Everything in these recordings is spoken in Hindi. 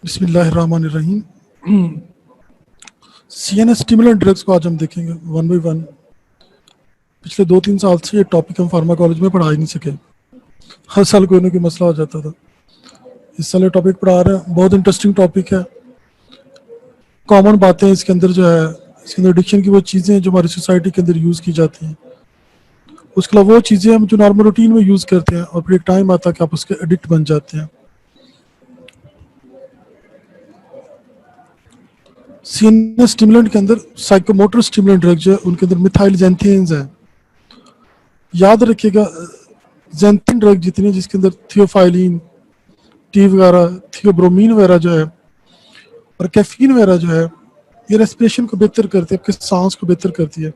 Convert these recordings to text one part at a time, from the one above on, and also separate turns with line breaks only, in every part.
बिस्मिल्लाहिर्रहमानिर्रहीम। सीएनएस स्टिमुलेंट ड्रग्स को आज हम देखेंगे वन बाई वन। पिछले 2-3 साल से ये टॉपिक हम फार्मा कॉलेज में पढ़ा ही नहीं सके। हर साल कोई ना कोई मसला हो जाता था। इस साल ये टॉपिक पढ़ा रहे हैं, बहुत इंटरेस्टिंग टॉपिक है। कॉमन बातें इसके अंदर जो है, इसके अंदर एडिक्शन की वो चीज़ें जो हमारी सोसाइटी के अंदर यूज़ की जाती हैं, उसके अलावा वो चीज़ें हम जो नॉर्मल रूटीन में यूज़ करते हैं और फिर एक टाइम आता है कि आप उसके एडिक्ट बन जाते हैं। सीएनएस स्टिमुलेंट के अंदर साइकोमोटर स्टिमुलेंट ड्रग जो है उनके अंदर मिथाइलजेंथेन्स हैं। याद रखिएगा, जेंथिन ड्रग जितनी जिसके अंदर थियोफाइलिन, टी वगैरह, थियोब्रोमीन वगैरह जो है और कैफीन वगैरह जो है, ये रेस्पिरेशन को बेहतर करती है, आपके सांस को बेहतर करती है।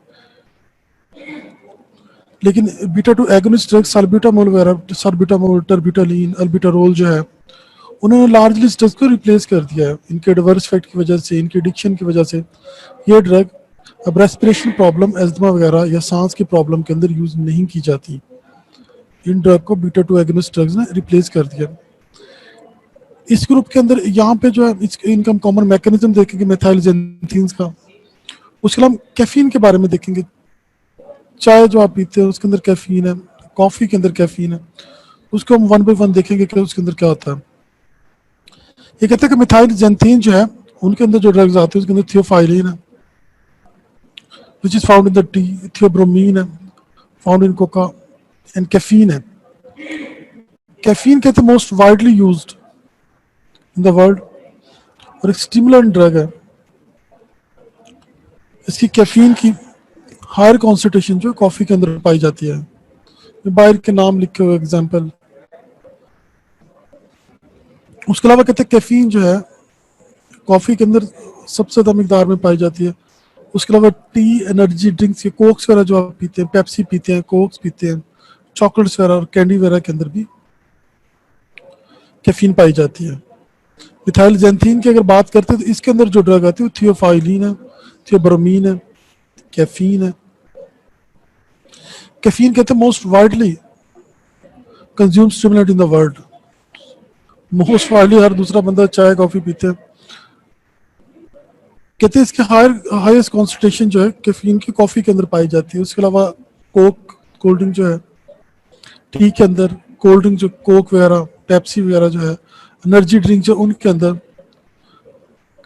लेकिन बीटा 2 एगोनिस्ट ड्रग साल्ब्यूटामोल वगैरह, साल्ब्यूटामोल, टर्बिटालिन, अल्बिटारोल जो है, उन्होंने लार्जली इस ड्रग को रिप्लेस कर दिया है। इनके एडवर्स इफेक्ट की वजह से, इनकी एडिक्शन की वजह से ये ड्रग अब रेस्पिरेशन प्रॉब्लम, एस्थमा वगैरह या सांस की प्रॉब्लम के अंदर यूज नहीं की जाती। इन ड्रग को बीटा 2 एगोनिस्ट ड्रग्स ने रिप्लेस कर दिया। इस ग्रुप के अंदर यहाँ पे जो है इनका कॉमन मैकेनिज्म देखेंगे मेथाइलजेंथीन्स का। उसके अलावा कैफीन के बारे में देखेंगे। चाय जो आप पीते हैं उसके अंदर कैफीन है, कॉफी के अंदर कैफीन है, उसको हम वन बाई वन देखेंगे कि उसके अंदर क्या होता है। ये कहते हैं कि मिथाइलजेंथीन जो है उनके अंदर जो ड्रग्स आते हैं उसके अंदर थियोफाइलिन है which is found in the tea, theobromine है found in cocoa, and caffeine है। कैफीन कहते हैं most widely used in the world और एक स्टिमुलेंट ड्रग है। इसकी कैफीन की हायर कॉन्सेंट्रेशन जो कॉफी के अंदर पाई जाती है। बाहर के नाम लिखे हुए एग्जाम्पल। उसके अलावा कहते हैं कैफीन जो है कॉफी के अंदर सबसे ज्यादा मिकदार में पाई जाती है। उसके अलावा टी, एनर्जी ड्रिंक्स, के कोक्स वगैरह जो आप पीते हैं, पेप्सी पीते हैं, कोक्स पीते हैं, चॉकलेट्स वगैरह और कैंडी वगैरह के अंदर भी कैफीन पाई जाती है। मिथाइलजेंथीन की अगर बात करते हैं तो इसके अंदर जो ड्रग आती है वो थियोफाइलिन है, थियोब्रोमीन है, कैफीन है। कैफीन कहते हैं most widely consume stimulant in the world. Most widely हर दूसरा बंदा चाय कॉफी पीते हैं। कहते हैं इसके हाईएस्ट कॉन्सेंट्रेशन जो है कैफीन की कॉफी के अंदर पाई जाती है। उसके अलावा कोक, कोल्ड ड्रिंक जो है, टी के अंदर, कोल्ड ड्रिंक जो कोक वगैरह, पेप्सी वगैरह जो है, एनर्जी ड्रिंक जो उनके अंदर,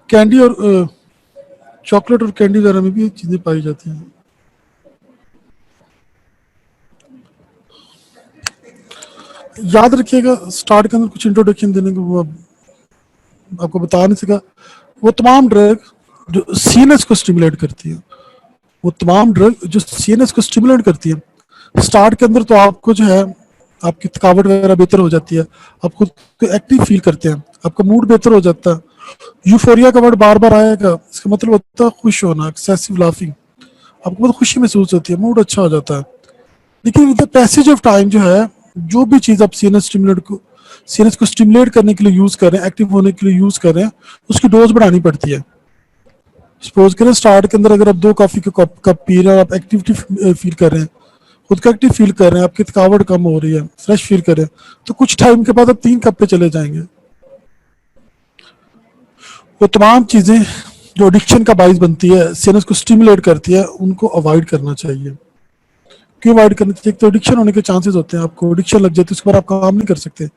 कैंडी और चॉकलेट और कैंडी वगैरह में भी चीजें पाई जाती हैं। याद रखिएगा, स्टार्ट के अंदर कुछ इंट्रोडक्शन देने को वो आपको बता नहीं सका। वो तमाम ड्रग जो सीएनएस को स्टिमुलेट करती है, वो तमाम ड्रग जो सीएनएस को स्टिमुलेट करती है, स्टार्ट के अंदर तो आपको जो है आपकी थकावट वगैरह बेहतर हो जाती है, आप खुद को एक्टिव फील करते हैं, आपका मूड बेहतर हो जाता है। यूफोरिया का वर्ड बार बार आएगा, इसका मतलब होता है खुश होना, एक्सेसिव लाफिंग। आपको बहुत खुशी महसूस होती है, मूड अच्छा हो जाता है। लेकिन with the passage of time जो है, जो भी चीज आप सीएनएस को स्टिमुलेट करने के लिए यूज कर रहे हैं, एक्टिव होने के लिए यूज कर रहे हैं, उसकी डोज बढ़ानी पड़ती है। सपोज करें स्टार्ट के अंदर अगर आप 2 कॉफी के कप पी रहे हैं और आप एक्टिविटी फील कर रहे हैं, खुद का एक्टिव फील कर रहे हैं, आपकी थकावट कम हो रही है, फ्रेश फील कर रहे हैं, तो कुछ टाइम के बाद आप 3 कप पे चले जाएंगे। वो तमाम चीजें जो एडिक्शन का बाइस बनती है, सीएनएस को स्टिमुलेट करती है, उनको अवॉइड करना चाहिए। क्यों अवॉइड करना चाहिए? तो एडिक्शन होने के चांसेस होते हैं, आपको एडिक्शन लग जाती है, उसके बाद आप काम नहीं कर सकते।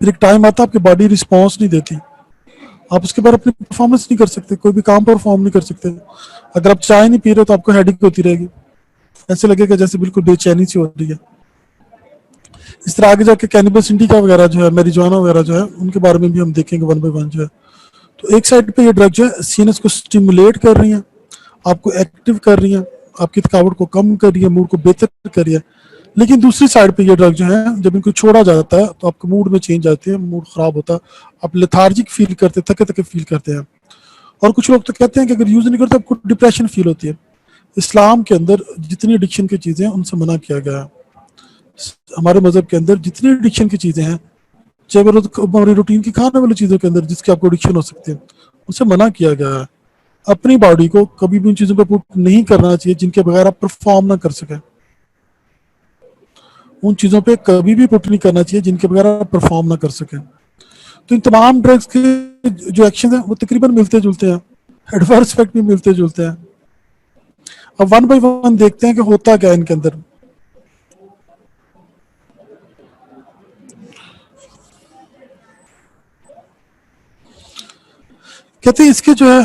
फिर एक टाइम आता है आपकी बॉडी रिस्पॉन्स नहीं देती, आप उसके बाद अपनी परफॉर्मेंस नहीं कर सकते, कोई भी काम परफॉर्म नहीं कर सकते। अगर आप चाय नहीं पी रहे तो आपको हेडेक होती रहेगी, ऐसे लगेगा जैसे बिल्कुल बेचैनी सी हो रही है। इस तरह आगे जाके कैनिबस इंडिका वगैरह जो है, मैरिजुआना वगैरह जो है, उनके बारे में भी हम देखेंगे वन बाय वन जो है। तो एक साइड पे ये ड्रग जो है सीएनएस को स्टिमुलेट कर रही है, आपको एक्टिव कर रही है, आपकी थकावट को कम कर रही है, मूड को बेहतर कर रही है। लेकिन दूसरी साइड पे ये ड्रग जो है, जब इनको छोड़ा जाता है तो आपके मूड में चेंज आते हैं, मूड खराब होता है, आप लेथार्जिक फील करते हैं, थके थके फील करते हैं। और कुछ लोग तो कहते हैं कि अगर यूज नहीं करते आपको डिप्रेशन फील होती है। इस्लाम के अंदर जितनी एडिक्शन की चीजें हैं उनसे मना किया गया है। हमारे मजहब के अंदर जितनी एडिक्शन की चीजें हैं, चाहे हमारी रूटीन की खाने वाली चीजों के अंदर जिसकी आपको एडिक्शन हो सकती है, उनसे मना किया गया है। अपनी बॉडी को कभी भी उन चीजों पर पुट नहीं करना चाहिए जिनके बगैर आप परफॉर्म ना कर सके। उन चीजों पे कभी भी पुट नहीं करना चाहिए जिनके बगैर आप परफॉर्म ना कर सके। तो इन तमाम ड्रग्स के जो एक्शन है वो तकरीबन मिलते जुलते हैं, एडवर्स इफेक्ट भी मिलते जुलते हैं। अब वन बाय वन देखते हैं कि होता क्या है इनके अंदर। कहते हैं इसके जो है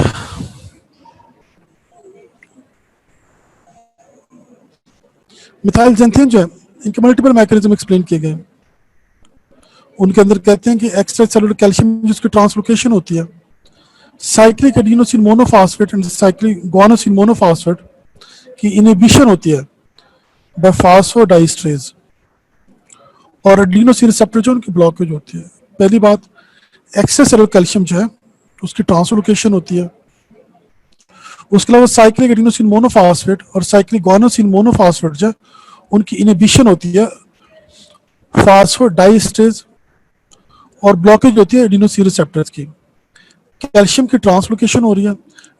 मिथाइल जेंथिन जो है, इनके मल्टीपल मैकेनिज्म एक्सप्लेन किए गए। उनके अंदर कहते हैं कि एक्स्ट्रा सेलुलर कैल्शियम जिसकी ट्रांसलोकेशन होती है, cyclic adenosine monophosphate and cyclic guanosine monophosphate की इनहिबिशन होती है बाय फॉस्फोडाइस्ट्रेज, और एडिनोसिन रिसेप्टर जो उनकी ब्लॉकेज होती है। पहली बात, एक्स्ट्रा सेलुलर कैल्शियम जो है उसकी ट्रांसलोकेशन होती है। उसके अलावा साइक्लिक एडिनोसिन मोनोफॉस्फेट और साइक्लिक गुआनोसिन मोनोफॉस्फेट जो है उनकी इनहिबिशन होती है फॉस्फोडाइस्ट्रेज, और ब्लॉकेज होती है एडिनोसिन रिसेप्टर्स की। कैल्शियम की ट्रांसलोकेशन हो रही है,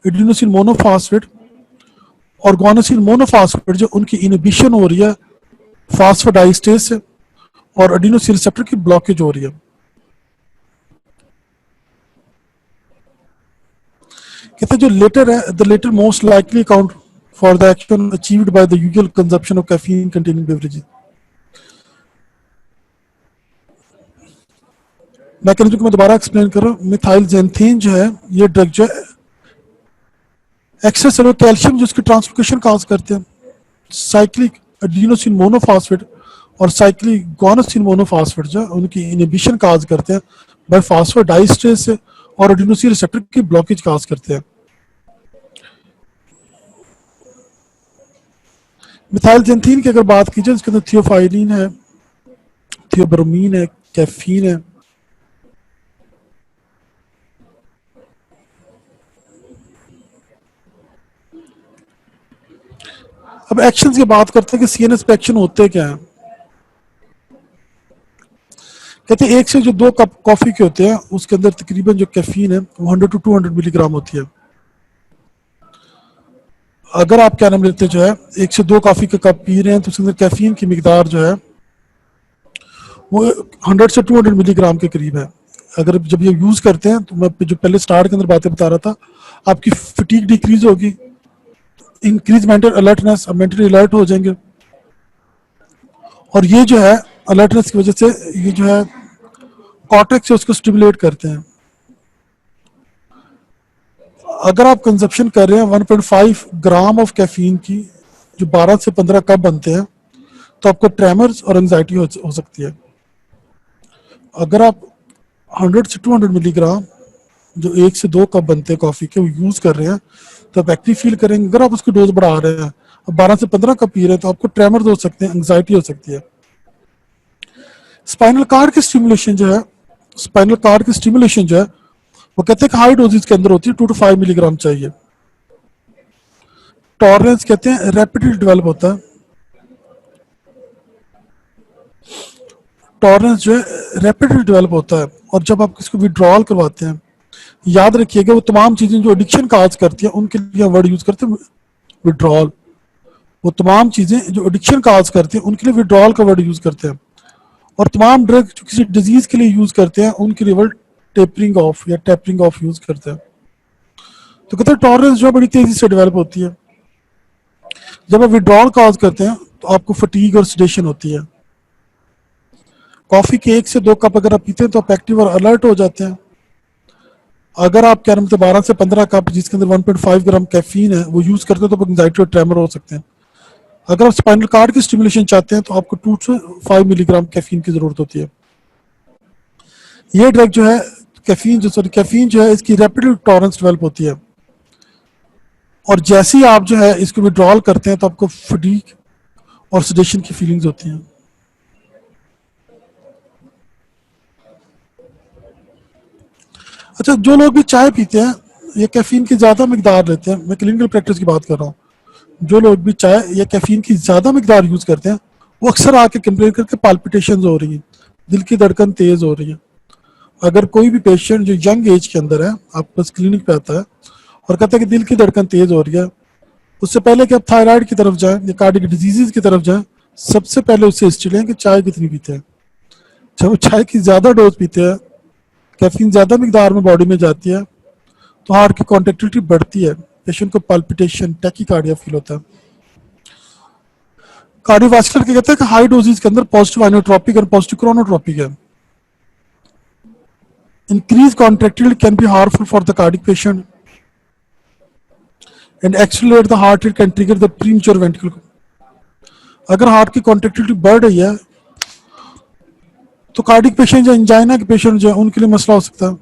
एडिनोसिन मोनोफॉस्फेट और गुआनोसिन मोनोफॉस्फेट जो उनकी इनहिबिशन हो रही है फॉस्फोडाइस्ट्रेज से, और एडिनोसिन रिसेप्टर की ब्लॉकेज हो रही है। कहते जो लेटर है, the latter most likely account for the action achieved by the usual consumption of caffeine containing beverages. Mechanism को मैं दोबारा एक्सप्लेन कर रहा हूँ। मिथाइल जेंथीन जो है, ये ड्रग जो है एक्स्ट्रा सेलुलर कैल्शियम जिसकी ट्रांसलोकेशन काज करते हैं, साइक्लिक एडिनोसिन मोनोफॉस्फेट और साइक्लिक गुआनोसिन मोनोफॉस्फेट जो उनकी इनहिबिशन काज करते हैं बाय फॉस्फोडाइस्ट्रेज से, और एडिनोसिन रिसेप्टर की ब्लॉकेज काज करते हैं। मिथाइल जेंथीन की अगर बात की जाए, इसके अंदर थियोफाइलिन है, थियोब्रोमीन है, कैफीन है। अब एक्शन की बात करते हैं कि सीएनएस पे एक्शन होते क्या हैं। कहते हैं एक से जो 2 कप कॉफी के होते हैं उसके अंदर तकरीबन जो कैफीन है वो 100 to 200 मिलीग्राम होती है। अगर आप क्या नाम लेते जो है 1 से 2 कॉफी के कप पी रहे हैं तो उसके अंदर कैफीन की मिकदार जो है वो 100 से 200 मिलीग्राम के करीब है। अगर जब ये यूज करते हैं तो मैं जो पहले स्टार्ट के अंदर बातें बता रहा था, आपकी फटीग डिक्रीज होगी, इंक्रीज मेंटल अलर्टनेस, आप मेंटली अलर्ट हो जाएंगे, और ये जो है अलर्टनेस की वजह से ये जो है कॉर्टेक्स से उसको स्टिमुलेट करते हैं। अगर आप कंजप्शन कर रहे हैं 1.5 ग्राम ऑफ कैफीन की, जो 12 से 15 कप बनते हैं, तो आपको ट्रेमर्स और एंजाइटी हो सकती है। अगर आप 100 से 200 मिलीग्राम जो 1 से 2 कप बनते हैं कॉफी के वो यूज कर रहे हैं तो आप एक्टिव फील करेंगे। अगर आप उसकी डोज बढ़ा रहे हैं, अब 12 से 15 कप पी रहे हैं, तो आपको ट्रेमर्स हो सकते हैं, एंजाइटी हो सकती है। स्पाइनल कार्ड की स्टिमुलेशन जो है, स्पाइनल कार्ड की स्टिमुलेशन जो है वो कहते हैं कि हाई डोजेज के अंदर होती है, 2 to 5 मिलीग्राम चाहिए। टॉलरेंस कहते हैं रैपिडली डेवलप होता है, टॉलरेंस जो है रैपिडली डेवलप होता है। और जब आप इसको विड्रॉल करवाते हैं, याद रखिएगा वो तमाम चीजें जो एडिक्शन काज करती हैं उनके लिए वर्ड यूज करते हैं विड्रॉल। वो तमाम चीजें जो एडिक्शन काज करती हैं उनके लिए विड्रॉल का वर्ड यूज करते हैं, और तमाम ड्रग जो किसी डिजीज के लिए यूज करते हैं उनके लिए वर्ड टेपरिंग ऑफ या टेपरिंग ऑफ यूज करते हैं। तो कहते हैं टॉलरेंस जो बड़ी तेजी से डेवलप होती है। जब आप विड्रॉल काज करते हैं तो आपको फटीग और सिडेशन होती है। कॉफी के 1 से 2 कप अगर आप पीते हैं तो आप एक्टिव और अलर्ट हो जाते हैं। अगर आप क्या नाम 12 से 15 कप जिसके अंदर 1.5 ग्राम कैफीन है वो यूज करते हैं तो आप एंजाइटी और ट्रेमर हो सकते हैं। अगर आप स्पाइनल कार्ड की स्टिमुलेशन चाहते हैं तो आपको 2 से 5 मिलीग्राम कैफीन की जरूरत होती है। ये ड्रग जो है कैफीन जो है इसकी रैपिड टॉलरेंस डेवलप होती है, और जैसे ही आप जो है इसको विड्रॉल करते हैं तो आपको फटीग और सिडेशन की फीलिंग्स होती हैं। अच्छा, जो लोग भी चाय पीते हैं ये कैफीन की ज्यादा मिकदार लेते हैं, मैं क्लिनिकल प्रैक्टिस की बात कर रहा हूँ, जो लोग भी चाय या कैफीन की ज्यादा मिकदार यूज करते हैं वो अक्सर आके कंप्लेन करके पाल्पिटेशन हो रही है, दिल की धड़कन तेज हो रही है। अगर कोई भी पेशेंट जो यंग एज के अंदर है आप बस क्लिनिक पे आता है और कहता है कि दिल की धड़कन तेज हो रही है, उससे पहले कि आप थायराइड की तरफ जाएं या कार्डियक डिजीजेज की तरफ जाएं, सबसे पहले उससे हिस्ट्री लें कि चाय कितनी पीते हैं। जब वो चाय की ज्यादा डोज पीते हैं कैफीन ज़्यादा मिकदार में बॉडी में जाती है तो हार्ट की कॉन्ट्रेक्टिलिटी बढ़ती है, पेशेंट को पल्पिटेशन, टैकीकार्डिया फील होता है। कार्डियोवास्कुलर क्या कहते हैं कि हाई डोजेज के अंदर पॉजिटिव आइनोट्रोपिक और पॉजिटिव क्रोनोट्रोपिक है। Increase contractility can be harmful for the cardiac patient and accelerate the heart rate can trigger the premature ventricle. अगर हार्ट की कॉन्ट्रेक्टिलिटी बढ़ रही है तो कार्डिक पेशेंट, जो एंजाइना के पेशेंट जो है, उनके लिए मसला हो सकता है।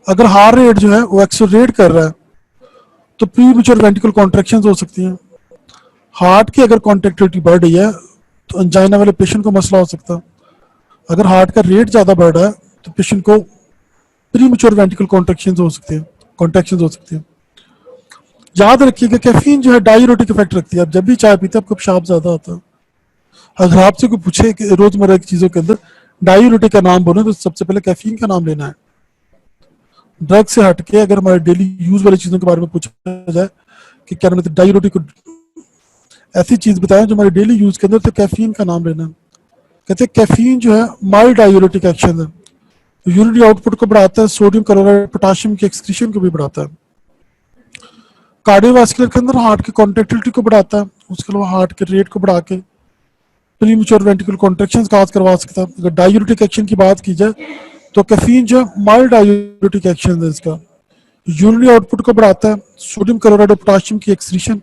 अगर हार्ट रेट जो है वो एक्सेलरेट कर रहा है तो प्रीमेच्योर वेंट्रिकल कॉन्ट्रैक्शंस हो सकती हैं। हार्ट की अगर कॉन्ट्रेक्टिलिटी बढ़ रही है तो एंजाइना वाले पेशेंट को मसला हो सकता है। अगर हार्ट का रेट ज़्यादा बढ़ रहा है तो पेशेंट को प्रीमेच्योर वेंट्रिकल कॉन्ट्रैक्शंस हो सकती हैं। याद रखिएगा कैफीन जो है डायूरेटिक इफेक्ट रखती है। आप जब भी चाय पीते हैं आपको पेशाब ज़्यादा आता है। अगर आपसे कोई पूछे कि रोजमर्रा की चीज़ों के अंदर डायूरेटिक का नाम बोले तो सबसे पहले कैफीन का नाम लेना है। ड्रग से हटके अगर हमारे डेली यूज वाली चीज़ों के बारे में पूछा जाए कि क्या मतलब डायूरेटिक, ऐसी चीज़ बताएं जो हमारे डेली यूज के अंदर, तो कैफीन का नाम लेना है। कहते हैं कैफीन जो है माइल्ड डायूरेटिक एक्शन है, यूरिनरी आउटपुट को बढ़ाता है, सोडियम क्लोराइड पोटाशियम की एक्सक्रीशन को भी बढ़ाता है। कार्डियोवास्कुलर के अंदर हार्ट की कॉन्ट्रेक्टिलिटी को बढ़ाता है, उसके अलावा हार्ट के रेट को बढ़ा के प्रीमेच्योर वेंट्रिकल कॉन्ट्रैक्शंस काज करवा सकता है। अगर डायूरेटिक एक्शन की बात की जाए तो कैफीन जो माइल्ड डायूरेटिक एक्शन है, इसका यूरिनरी आउटपुट को बढ़ाता है, सोडियम क्लोराइड और पोटाशियम की एक्सक्रीशन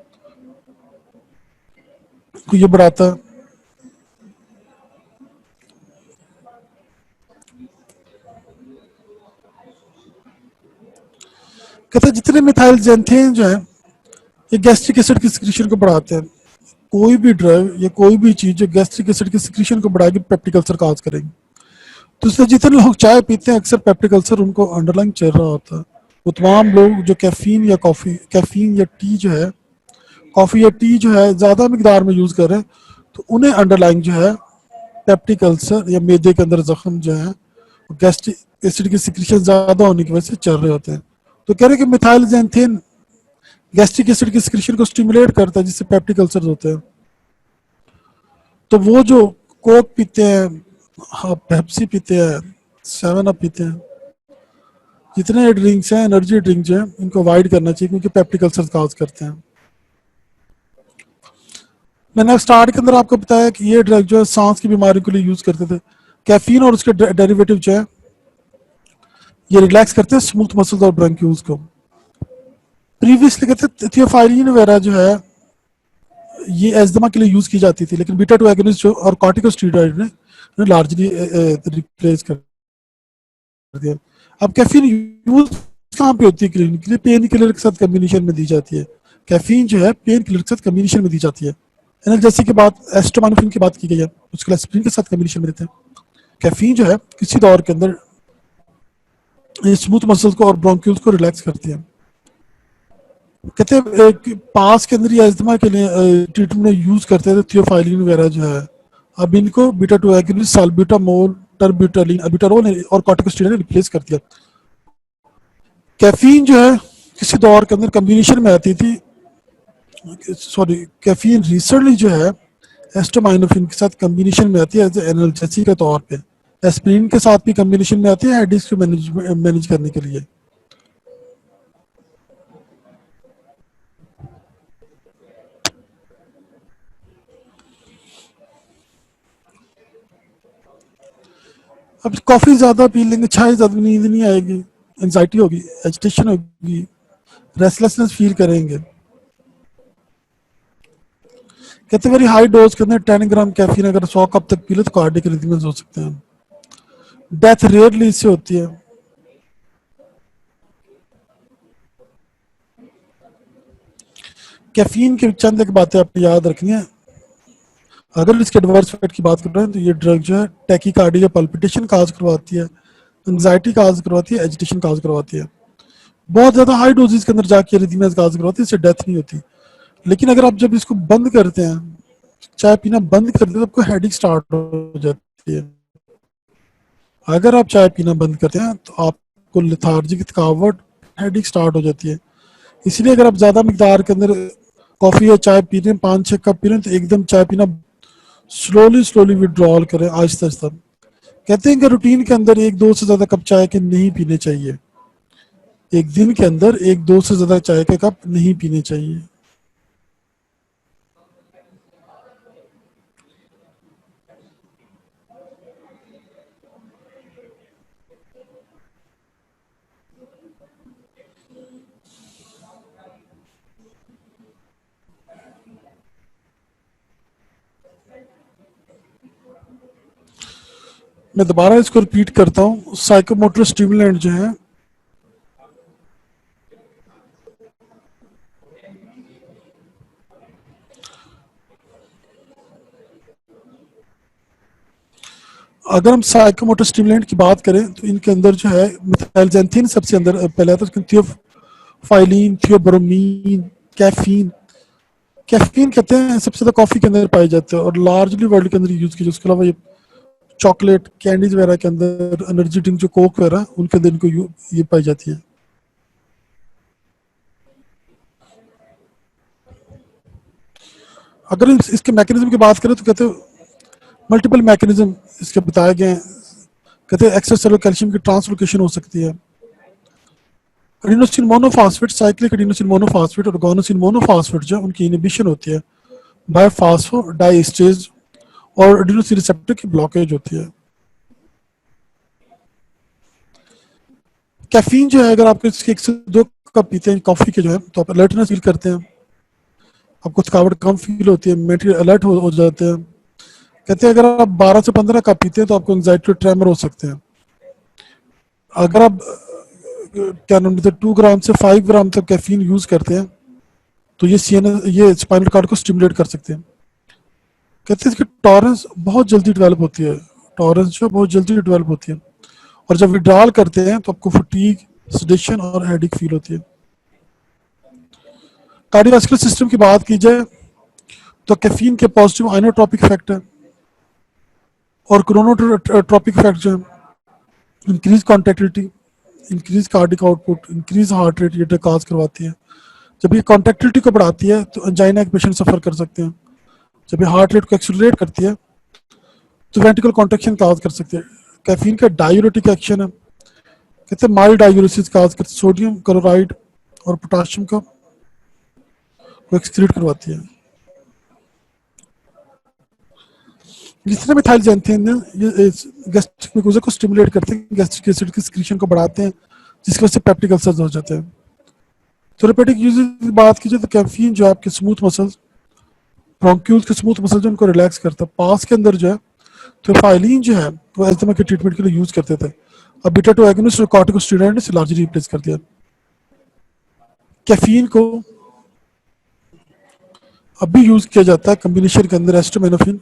को ये बढ़ाता है। कहते हैं जितने मिथाइल जेंथेन जो है ये गैस्ट्रिक एसिड की सिक्रीशन को बढ़ाते हैं। कोई भी ड्रग या कोई भी चीज जो गैस्ट्रिक एसिड की सिक्रीशन को बढ़ाएगी पेप्टिक अल्सर काज करेगी। तो इसलिए जितने लोग चाय पीते हैं अक्सर पेप्टिक अल्सर उनको अंडरलाइन चल रहा होता है। वो तमाम लोग जो कैफीन या टी जो है, कॉफी या टी जो है ज्यादा मिकदार में यूज कर रहे हैं तो उन्हें अंडरलाइन जो है पेप्टिक अल्सर या मैदे के अंदर जख्म जो है गैस्ट्रिक एसिड की सिक्रीशन ज्यादा होने की वजह से चल रहे होते हैं। तो कह रहे हैं कि मिथाइल जेंथेन गैस्ट्रिक एसिड की सिक्रीशन को स्टिमुलेट करता है जिससे पेप्टिक अल्सर होते हैं। तो वो जो कोक पीते हैं, पेप्सी पीते हैं, 7 अप पीते हैं, जितने ड्रिंक्स हैं एनर्जी ड्रिंक जो है इनको अवॉइड करना चाहिए क्योंकि पेप्टिक अल्सर काज करते हैं। मैंने स्टार्ट के अंदर आपको बताया कि ये ड्रग जो है सांस की बीमारी के लिए यूज करते थे। कैफीन और उसके डेरिवेटिव जो है ये रिलैक्स करते हैं स्मूथ मसल्स और ब्रोंक्यूल्स को। प्रीवियसली कहते थियोफाइलिन वगैरह जो है ये एस्मा के लिए यूज की जाती थी, लेकिन बीटा 2 एगोनिस्ट जो और कॉर्टिकोस्टेरॉइड ने लार्जली रिप्लेस कर दिया। अब कैफीन यूज कहाँ पे होती है क्लिनिकली? पेन किलर के साथ कम्बिनेशन में दी जाती है। कैफीन जो है पेन किलर के साथ कम्बिनेशन में दी जाती है। एनाल्जेसिक की बात, एस्टामिनोफेन की बात की गई है, उसके एस्प्रिन के साथ कम्बिनेशन में देते हैं। कैफीन जो है किसी दौर के अंदर स्मूथ मसल्स को और ब्रोंक्यूल्स को रिलैक्स करती है। कहते हैं पास के अंदर एस्थमा के लिए ट्रीटमेंट में यूज करते थे थियोफाइलिन वगैरह जो है। अब इनको बीटा 2 एगोनिस्ट साल्ब्यूटामोल, टर्बिटोलिन, अल्बुटेरोल और कॉर्टिकोस्टेरॉइड ने रिप्लेस कर दिया। कैफीन जो है किसी दौर के अंदर कम्बिनेशन में आती थी, कैफीन रिसेंटली जो है एस्टामिनोफेन के साथ कम्बिनेशन में आती है एज एनाल्जेसिक के तौर पे। एस्प्रिन के साथ भी कम्बिनेशन में आती है हेडेक्स को मैनेज करने के लिए। अब कॉफी ज्यादा पी लेंगे, चाय ज्यादा, नींद नहीं आएगी, एंजाइटी होगी, एजिटेशन होगी, रेस्टलेसनेस फील करेंगे। कहते हैं वेरी हाई डोज के अंदर 10 ग्राम कैफीन अगर 100 कप तक पी ले तो कार्डियक अरिथमियाज हो सकते हैं। डेथ रेयरली इससे होती है। कैफीन की चंद एक बातें आपने याद रखनी है। अगर इसके एडवर्स इफेक्ट की बात कर रहे हैं तो ये ड्रग जो है टैकीकार्डिया, पल्पिटेशन काज करवाती है, एंजाइटी काज करवाती है, एजिटेशन काज करवाती है। बहुत ज्यादा हाई डोजेज के अंदर जाके अरिथमियाज काज करवाती है, इससे डेथ नहीं होती। लेकिन अगर आप जब इसको बंद करते हैं, चाय पीना बंद कर देते हैं, तो आपको हेडेक स्टार्ट हो जाती है। अगर आप चाय पीना बंद करते हैं तो आपको लेथार्जिक, थकावट, हेडेक स्टार्ट हो जाती है। इसलिए अगर आप ज्यादा मिकदार के अंदर कॉफी या चाय पी रहे हैं, 5-6 कप पी रहे हैं, तो एकदम चाय पीना स्लोली विड्रॉल करें, आहिस्ता आहिस्ता। कहते हैं कि रूटीन के अंदर एक दो से ज्यादा कप चाय के नहीं पीने चाहिए, एक दिन के अंदर एक दो से ज्यादा चाय के कप नहीं पीने चाहिए। मैं दोबारा इसको रिपीट करता हूँ, साइकोमोटर स्टिमुलेंट जो है अगर हम साइकोमोटर स्टिमुलेंट की बात करें तो इनके अंदर जो है मिथाइलजैंथिन सबसे अंदर पहले आता है, थियोफाइलिन, थियोब्रोमीन, कैफीन। कैफीन कहते हैं सबसे ज्यादा कॉफी के अंदर पाए जाते हैं और लार्जली वर्ल्ड के अंदर यूज किए। उसके अलावा ये चॉकलेट कैंडीज वगैरह के अंदर, एनर्जी ड्रिंक जो कोक वगैरह उनके अंदर इनको ये पाई जाती है। अगर इसके मैकेनिज्म की बात करें तो कहते हैं मल्टीपल मैकेनिज्म इसके बताए गए हैं। कहते हैं एक्स्ट्रा सेलुलर कैल्शियम की ट्रांसलोकेशन हो सकती है, adenosine monophosphate, cyclic adenosine monophosphate और गोनोसिन मोनोफॉस्फेट जो उनकी इनहिबिशन होती है बाय फास्फोडाइएस्टेज, और एडिनोसिन रिसेप्टर की ब्लॉकेज होती है। कैफीन जो है अगर आप इसके एक से दो कप पीते हैं कॉफी के जो है तो आप अलर्टनेस फील करते हैं, आपको थकावट कम फील होती है, मेंटली अलर्ट हो जाते हैं। कहते हैं अगर आप 12 से 15 कप पीते हैं तो आपको एंजाइटी ट्रेमर हो सकते हैं। अगर आप क्या नाम लेते हैं 2 ग्राम से 5 ग्राम तक कैफीन यूज करते हैं तो ये स्पाइनल कार्ड को स्टिमुलेट कर सकते हैं। कहते हैं इसकी टॉलरेंस बहुत जल्दी डेवलप होती है, टॉलरेंस जो बहुत जल्दी डेवलप होती है, और जब विड्रॉल करते हैं तो आपको फटीग, सेडेशन और हेडेक फील होती है। कार्डियोवास्कुलर सिस्टम की बात की जाए तो कैफीन के पॉजिटिव आइनोट्रोपिक इफेक्ट है और क्रोनोट्रोपिक इफेक्ट जो है increase contractility, increase cardiac output, increase heart rate, ये काज करवाती है। जब ये कॉन्ट्रैक्टिलिटी को बढ़ाती है तो एंजाइना के पेशेंट सफर कर सकते हैं। जब ये हार्ट रेट को एक्सेलरेट करती है तो वेंट्रिकल कॉन्ट्रैक्शन काज कर सकते हैं। कैफीन का डायूरेटिक एक्शन है, कहते हैं माइल्ड डायूरेसिस काज करते, सोडियम क्लोराइड और पोटाशियम का को एक्सक्रीट करवाती है। जिस तरह मिथाइलजैंथिन ये गैस्ट्रिक म्यूकोसा को स्टिमुलेट करते हैं, गैस्ट्रिक एसिड की सिक्रीशन को बढ़ाते हैं, जिसकी वजह से पेप्टिक अल्सर्स हो जाते हैं। थेरेपेटिक यूज की बात कीजिए तो कैफीन जो है आपके स्मूथ मसल्स, ब्रोंक्यूल्स के स्मूथ मसल जो उनको रिलैक्स करता है। पास के अंदर जो है तो फाइलिन जो है वो एस्थमा के ट्रीटमेंट के लिए यूज करते थे, अब बीटा 2 एगोनिस्ट और कॉर्टिकोस्टेरॉइड ने इसे लार्जली रिप्लेस कर दिया। कैफीन को अब भी यूज किया जाता है कॉम्बिनेशन के अंदर एस्ट्रोमेनोफिन,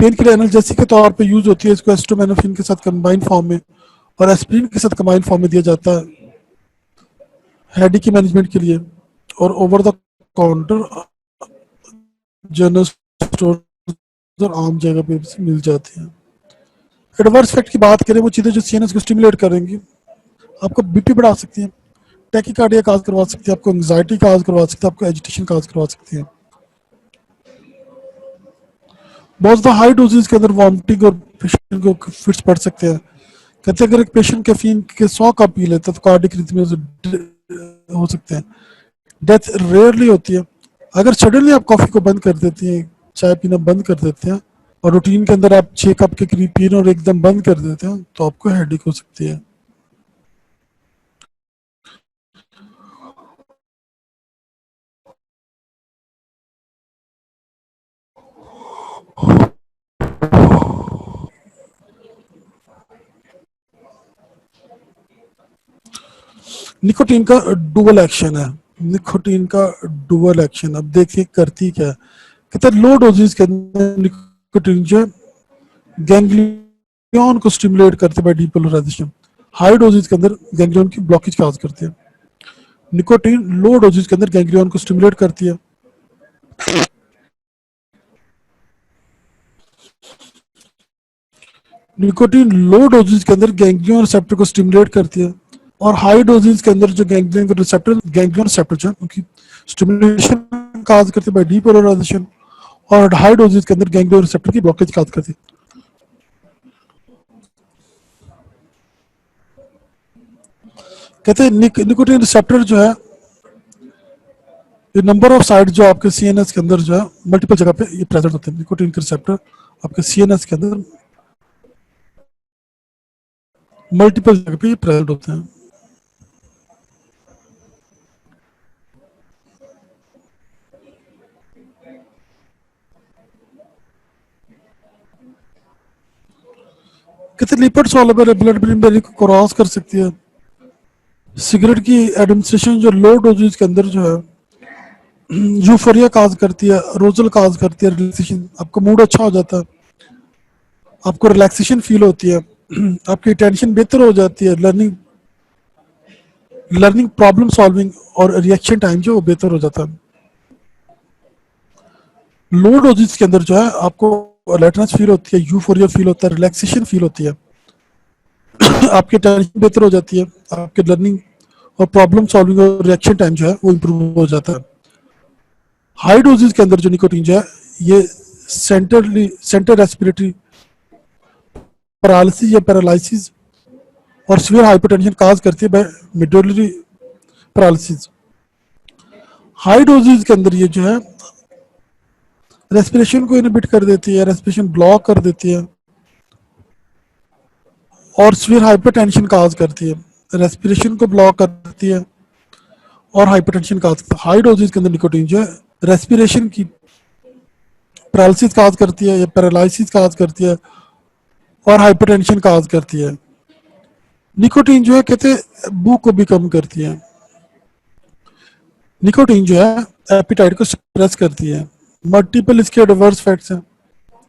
पेन किलर एनाल्जेसिक के तौर पे यूज होती है, इसको एस्ट्रोमेनोफिन के साथ कंबाइन फॉर्म में और एस्प्रिन के साथ कंबाइन फॉर्म में दिया जाता है हेडेक की मैनेजमेंट के लिए, और over the counter general store और आम जगह पे भी मिल जाती हैं। एडवर्स इफेक्ट की बात करें, वो चीज़ें जो सीएनएस को स्टिमुलेट करेंगी, आपको बीपी बढ़ा सकती हैं, टैकीकार्डिया काज करवा सकती है, आपको एंग्जाइटी काज करवा सकती है, आपको एजिटेशन काज करवा सकती है। बहुत ज़्यादा हाई डोजेज के अंदर वॉमिटिंग और पेशेंट को फिट्स पड़ सकते हैं। कहते हैं अगर एक पेशेंट कैफीन के 100 कप पी लेता है तो कार्डिक रिथमियाज हो सकते हैं। डेथ रेयरली होती है। अगर सडनली आप कॉफ़ी को बंद कर देती हैं, चाय पीना बंद कर देते हैं और रूटीन के अंदर आप 6 कप के करीब पीना और एकदम बंद कर देते हैं तो आपको हेडेक हो सकती है। निकोटीन का डुअल एक्शन है, निकोटीन का डुअल एक्शन, अब देखिए करती क्या है। कहते हैं लो डोजेज के अंदर निकोटीन जो गैंग्लियन को स्टिमुलेट करते हैं बाय डीपोलराइजेशन, हाई डोजेज के अंदर गैंग्लियन की ब्लॉकेज काज करती है। निकोटीन लो डोजेज के अंदर गैंग्लियन को स्टिमुलेट करती है। निकोटीन लो डोजेज के अंदर गैंग्लियन रिसेप्टर को स्टिमुलेट करती है, और हाई डोजेज के अंदर जो गैंग्लियन का रिसेप्टर, गैंग्लियन रिसेप्टर जो है उनकी स्टिमुलेशन काज करते हैं बाय डीपोलराइजेशन, और हाई डोजेज के अंदर गैंग्लियन रिसेप्टर की ब्लॉकेज काज करती है। कहते हैं निकोटीन रिसेप्टर जो है, ये नंबर ऑफ साइट जो आपके सीएनएस के अंदर जो है मल्टीपल जगह पे ये प्रेजेंट होते हैं। निकोटीन के रिसेप्टर आपके सीएनएस के अंदर मल्टीपल जगह पे ये प्रेजेंट होते हैं। कहते lipid soluble blood brain barrier को क्रॉस कर सकती है। सिगरेट की एडमिनिस्ट्रेशन जो लो डोजेज के अंदर जो है यूफोरिया काज करती है, रोजल काज करती है, रिलैक्सेशन, आपका मूड अच्छा हो जाता है, आपको रिलैक्सेशन फील होती है, आपकी टेंशन बेहतर हो जाती है, लर्निंग लर्निंग प्रॉब्लम सॉल्विंग और रिएक्शन टाइम जो बेहतर हो जाता है। लो डोजेज के अंदर जो है आपको अलर्टनेस फील होती है, यूफोरिया फील होता है, रिलैक्सेशन फील होती है, आपकी टेंशन बेहतर हो जाती है, आपके लर्निंग और प्रॉब्लम सॉल्विंग और रिएक्शन टाइम जो है वो इम्प्रूव हो जाता है। हाई डोजेज के अंदर जो निकोटीन जो है ये सेंटर रेस्पिरेटरी पैरालिसिस या पैरालिसिस और सीवियर हाइपरटेंशन काज करती है by medullary paralysis. High doses के अंदर ये जो है रेस्पिरेशन को इनहिबिट कर देती है, रेस्पिरेशन ब्लॉक कर देती है और सीवियर हाइपरटेंशन काज करती है, रेस्पिरेशन को ब्लॉक कर देती है और हाइपरटेंशन काज करती है। हाई डोजेज के अंदर निकोटीन जो है रेस्पिरेशन की पैरालिसिस काज करती है या पैरालिसिस काज करती है और हाइपरटेंशन काज करती है। निकोटीन जो है कहते हैं भूख को भी कम करती है। निकोटीन जो है एपिटाइट को सप्रेस करती है। मल्टीपल इसके एडवर्स इफेक्ट्स हैं,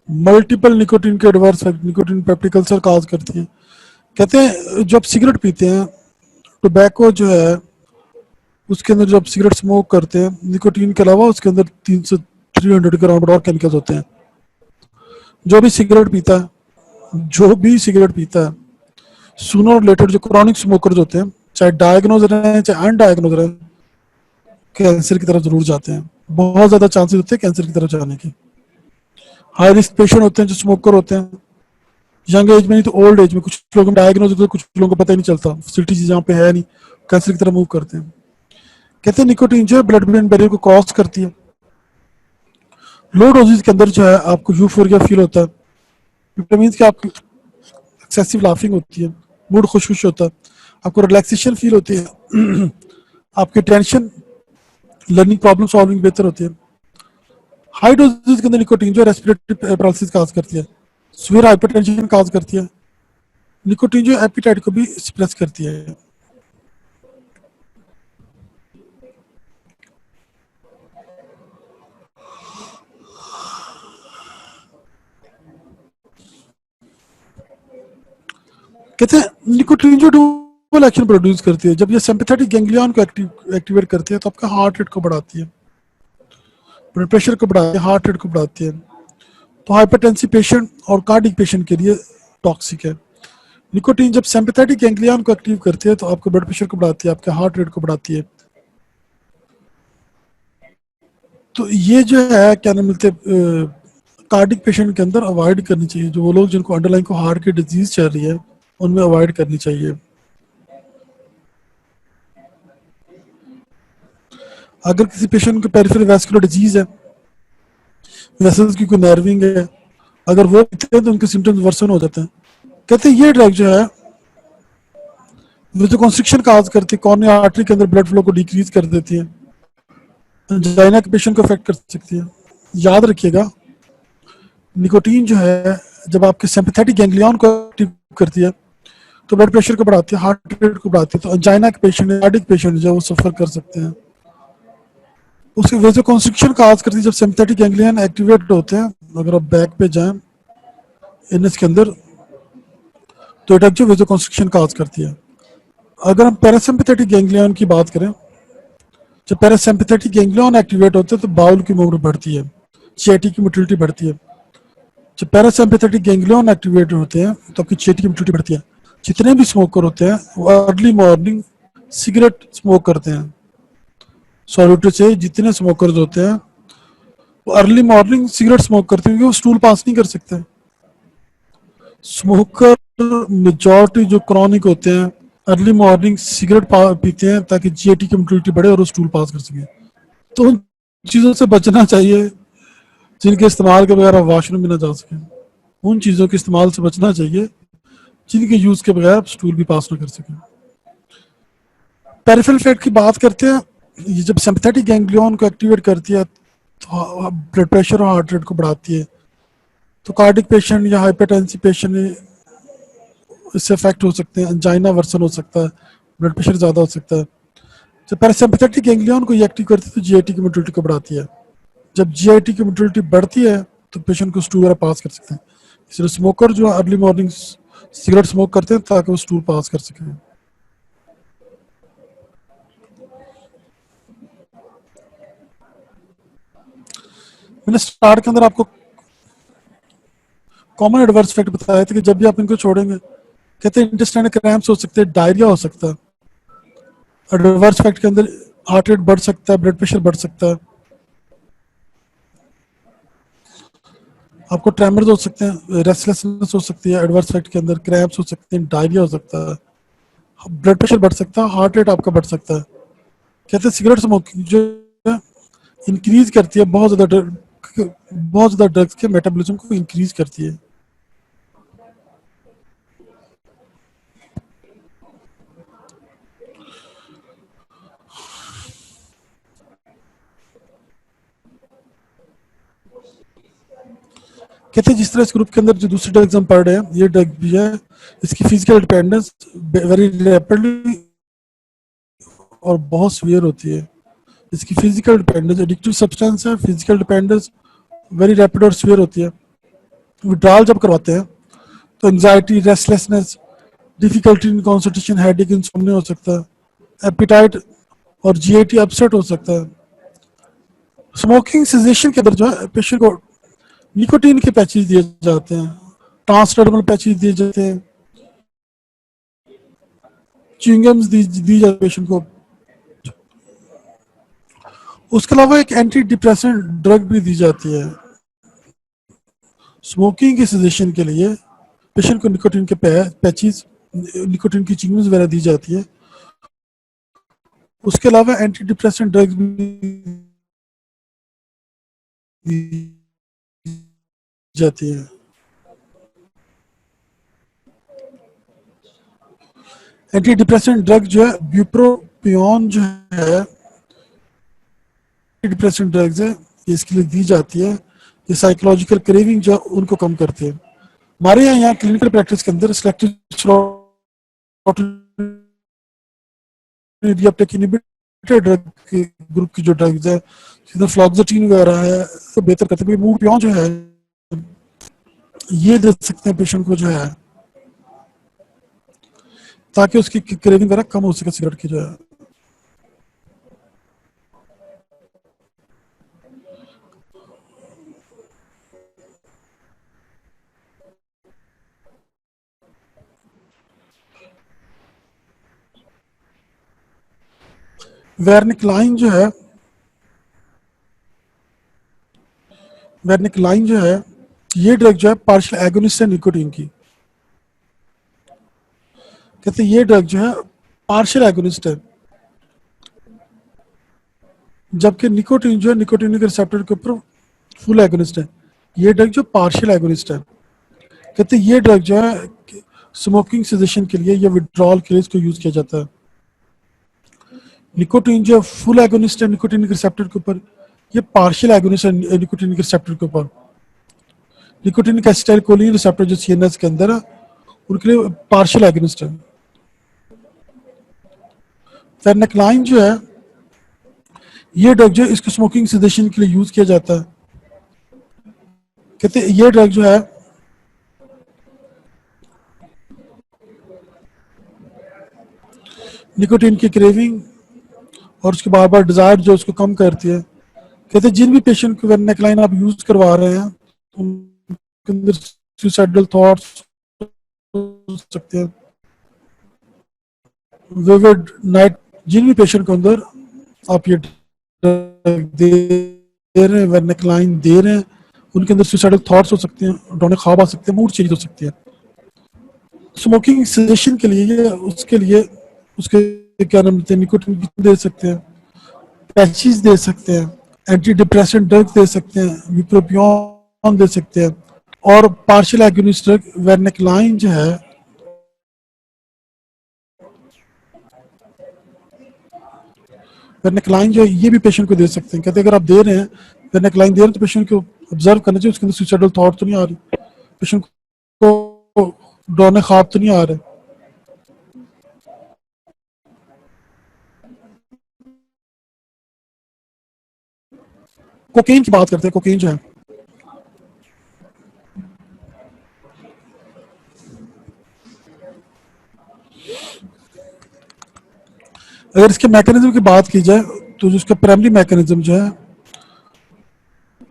मल्टीपल निकोटीन के adverse effect, nicotine peptic ulcer cause करती है। कहते हैं जब सिगरेट पीते हैं, टोबैको जो है उसके अंदर जब सिगरेट स्मोक करते हैं, निकोटीन के अलावा उसके अंदर 300 से 300 के अराउंड और केमिकल्स होते हैं। जो भी सिगरेट पीता है सूनर और लेटर जो क्रॉनिक स्मोकर्स होते हैं, चाहे डायग्नोज रहे चाहे अनडायग्नोज रहे, कैंसर की तरफ जरूर जाते हैं। बहुत ज्यादा चांसेस होते हैं कैंसर की तरफ जाने के। हाई रिस्क पेशेंट होते हैं जो स्मोकर होते हैं, यंग एज में नहीं तो ओल्ड एज में। कुछ लोगों में डायग्नोज होते हैं, कुछ लोगों को पता ही नहीं चलता, फैसिलिटीज जहाँ पे है नहीं, कैंसर की तरफ मूव करते हैं। कहते हैं निकोटीन जो है ब्लड ब्रेन बैरियर को क्रॉस करती है। लो डोजेज के अंदर जो है आपको यूफोरिया फील होता है, इट मींस कि आपकी एक्सेसिव लाफिंग होती है, मूड खुश होता है, आपको रिलैक्सेशन फील होती है, आपकी टेंशन लर्निंग प्रॉब्लम सॉल्विंग बेहतर होती है। हाई डोजेज के अंदर निकोटीन जो रेस्पिरेटरी पैरालिसिस काज करती है, सीवियर हाइपरटेंशन काज करती है। निकोटीन जो एपिटाइट को भी सप्रेस करती है। कहते हैं निकोटीन जो डबल एक्शन प्रोड्यूस करती है, जब ये सिंपैथेटिक गैंग्लियन को एक्टिवेट करती है तो आपका हार्ट रेट को बढ़ाती है, ब्लड प्रेशर को बढ़ाती है, हार्ट रेट को बढ़ाती है। तो हाइपरटेंसिव पेशेंट और कार्डिक पेशेंट के लिए टॉक्सिक है। निकोटीन जब सिंपैथेटिक गैंग्लियन को एक्टिव करती है तो आपके ब्लड प्रेशर को बढ़ाती है, आपके हार्ट रेट को बढ़ाती है। तो ये जो है क्या नाम मिलते कार्डिक पेशेंट के अंदर अवॉइड करनी चाहिए। जो वो लोग जिनको अंडरलाइन को हार्ट की डिजीज चल रही है उनमें अवॉइड करनी चाहिए। अगर किसी पेशेंट को पेरिफेरल वैस्कुलर डिजीज है, वेसल्स की कोई नर्विंग है, अगर वो पीते हैं तो उनके सिम्टम्स वर्सन हो जाते हैं। कहते हैं ये ड्रग जो है वेसोकंस्ट्रिक्शन काज करती है, कॉर्निया आर्टरी के अंदर ब्लड फ्लो को डिक्रीज कर देती है, एंजाइना के पेशेंट को अफेक्ट कर सकती है। याद रखिएगा निकोटीन जो है जब आपके सिंपैथेटिक गैंग्लियन को एक्टिव करती है तो ब्लड प्रेशर को बढ़ाती है, हार्ट रेट को बढ़ाती है। तो एंजाइना के पेशेंट, कार्डिक पेशेंट जो है वो सफर कर सकते हैं। उसके वेसोकंस्ट्रिक्शन काज करती है जब सिंपैथेटिक गैंग्लियन एक्टिवेट होते हैं। अगर आप बैक पे जाएं एनएस के अंदर तो ड्रग जो वेसोकंस्ट्रिक्शन काज करती है। अगर हम पैरासिम्पैथेटिक गैंग्लियन की बात करें, जब पैरासिम्पैथेटिक गैंग्लियन एक्टिवेट होते हैं तो बाउल की मूवमेंट बढ़ती है, चेटी की मोटिलिटी बढ़ती है। जब पैरासिम्पैथेटिक गैंग्लियन एक्टिवेट होते हैं तो आपकी चेटी की मोटिलिटी बढ़ती है। जितने भी स्मोकर होते हैं वो अर्ली मॉर्निंग सिगरेट स्मोक करते हैं। सॉलिड से जितने स्मोकर्स होते हैं वो अर्ली मॉर्निंग सिगरेट स्मोक करते हैं क्योंकि वो स्टूल पास नहीं कर सकते। स्मोकर मेजॉरिटी जो क्रॉनिक होते हैं अर्ली मॉर्निंग सिगरेट पीते हैं ताकि जीआईटी की मोटिलिटी बढ़े और वो स्टूल पास कर सके। तो उन चीज़ों से बचना चाहिए जिनके इस्तेमाल के बगैर आप वॉशरूम भी ना जा सकें। उन चीज़ों के इस्तेमाल से बचना चाहिए जिनके यूज़ के बगैर आप स्टूल भी पास ना कर सकें। पेरिफेरल फैट की बात करते हैं, ये जब सिंपैथेटिक गैंग्लियन को एक्टिवेट करती है तो ब्लड प्रेशर और हार्ट रेट को बढ़ाती है। तो कार्डिक पेशेंट या हाइपरटेंसिव पेशेंट इससे अफेक्ट हो सकते हैं, अंजाइना वर्सन हो सकता है, ब्लड प्रेशर ज़्यादा हो सकता है। जब पैरासिम्पैथेटिक गैंग्लियन को ये एक्टिव करती है तो जीआईटी की मोटिलिटी को बढ़ाती है। जब जीआईटी की मोटिलिटी बढ़ती है तो पेशेंट को स्टूल वगैरह पास कर सकते हैं। इसलिए स्मोकर जो अर्ली मॉर्निंग सिगरेट स्मोक करते हैं ताकि वो स्टूल पास कर सकें। मैंने स्टार्ट के अंदर आपको कॉमन एडवर्स इफेक्ट बताया था कि जब भी आप इनको छोड़ेंगे, कहते हैं इंटेस्टाइनल क्रैम्प्स हो सकते हैं, डायरिया हो सकता है। एडवर्स इफेक्ट के अंदर हार्ट रेट बढ़ सकता है, ब्लड प्रेशर बढ़ सकता है, आपको ट्रेमर्स हो सकते हैं, रेस्टलेसनेस हो सकती है, एडवर्स इफेक्ट के अंदर क्रैम्प्स हो सकते हैं, डायरिया हो सकता है, ब्लड प्रेशर बढ़ सकता है, हार्ट रेट आपका बढ़ सकता है। कहते हैं सिगरेट स्मोकिंग जो है इंक्रीज करती है बहुत ज़्यादा ड्रग्स के मेटाबॉलिज्म को इंक्रीज करती है। कहते हैं जिस तरह इस ग्रुप के अंदर जो दूसरी ड्रग्स हम पढ़ रहे हैं, ये ड्रग भी है, इसकी फिजिकल डिपेंडेंस वेरी रैपिडली और बहुत सीवियर होती है। इसकी फिजिकल डिपेंडेंस एडिक्टिव सब्सटेंस है, फिजिकल डिपेंडेंस वेरी रैपिड और सीवियर होती है। विड्रॉल जब करवाते हैं तो anxiety, restlessness, difficulty in concentration, headache, insomnia हो सकता है, एपिटाइट और जीआईटी अपसेट हो सकता है। स्मोकिंग सेजेशन के अंदर जो है पेशेंट को निकोटीन के पैचेज दिए जाते हैं, ट्रांसडर्मल पैचेज दिए जाते हैं, च्युइंगम्स दी जाती है पेशेंट को। उसके अलावा एक एंटी डिप्रेसेंट ड्रग भी दी जाती है स्मोकिंग के सजेशन के लिए। पेशेंट को निकोटीन के पैचेज, निकोटीन की च्युइंगम्स वगैरह दी जाती है। उसके अलावा एंटी डिप्रेसेंट ड्रग्स भी दी जाती है। एंटी डिप्रेसेंट ड्रग जो है ब्यूप्रोपियोन जो है, डिप्रेसेंट ड्रग्स है, ये इसके लिए दी जाती है। ये साइकोलॉजिकल क्रेविंग जो उनको कम करते हैं। हमारे यहाँ क्लिनिकल प्रैक्टिस के अंदर सिलेक्टिव ड्रग के ग्रुप की जो ड्रग्स है, फ्लॉक्सोटिन वगैरह है, तो बेहतर करते हैं। मूव पियोन जो है ये दे सकते हैं पेशेंट को जो है, ताकि उसकी क्रेविंग वगैरह कम हो सके सिगरेट की जो है। वेरनिकलाइन जो है, वेरनिकलाइन जो है, ये ड्रग जो है पार्शियल एगोनिस्ट है निकोटीन की। कहते हैं ये ड्रग जो है पार्शियल एगोनिस्ट है, जबकि निकोटीन जो है निकोटीन के रिसेप्टर के ऊपर फुल एगोनिस्ट है। ये ड्रग जो पार्शियल एगोनिस्ट है। कहते हैं ये ड्रग जो है स्मोकिंग सेजेशन के लिए या विड्रॉल के लिए इसको यूज किया जाता है। निकोटीन जो फुल एगोनिस्ट है निकोटीन के रिसेप्टर के ऊपर, ये पार्शियल एगोनिस्ट है निकोटीन के रिसेप्टर के ऊपर। निकोटीन एसिटाइलकोलिन रिसेप्टर जो सीएनएस के अंदर है, उनके लिए पार्शियल एगोनिस्ट है। फेरनेक्लाइन जो है, ये ड्रग जो है इसको स्मोकिंग सेडेशन के लिए यूज किया जाता है। कहते हैं ये ड्रग जो है निकोटीन की क्रेविंग और उसके बार बार डिजायर जो उसको कम करती है। कहते हैं जिन भी पेशेंट को वेरनेक्लाइन आप यूज करवा रहे हैं उनके अंदर सुसाइडल थॉट्स हो सकते हैं, विविड नाइट। जिन भी पेशेंट के अंदर आप ये दे रहे हैं, वेरनेक्लाइन दे रहे हैं, उनके अंदर सुसाइडल थॉट्स हो सकते हैं, डौने ख्वाब आ सकते हैं, मूड चेंज हो सकती है। स्मोकिंग सेशन के लिए उसके लिए उसके क्या नाम लेते हैं, निकोटिन दे सकते हैं, पैचेस दे सकते हैं, एंटी डिप्रेसेंट ड्रग दे सकते हैं, विप्रोपियन दे सकते हैं, और पार्शियल एगोनिस्ट ड्रग वेरनेक्लाइन जो है, वेरनेक्लाइन जो है ये भी पेशेंट को दे सकते हैं। कहते हैं अगर आप दे रहे हैं वेरनेक्लाइन दे रहे हैं तो पेशेंट को ऑब्जर्व करना चाहिए उसके अंदर सुसाइडल थॉट तो नहीं आ रही, पेशेंट को डरने ख्वाब तो नहीं आ रहे। कोकेन की बात करते हैं। कोकेन जो है अगर इसके मैकेनिज्म की बात की जाए तो जो इसका प्राइमरी मैकेनिज्म जो है,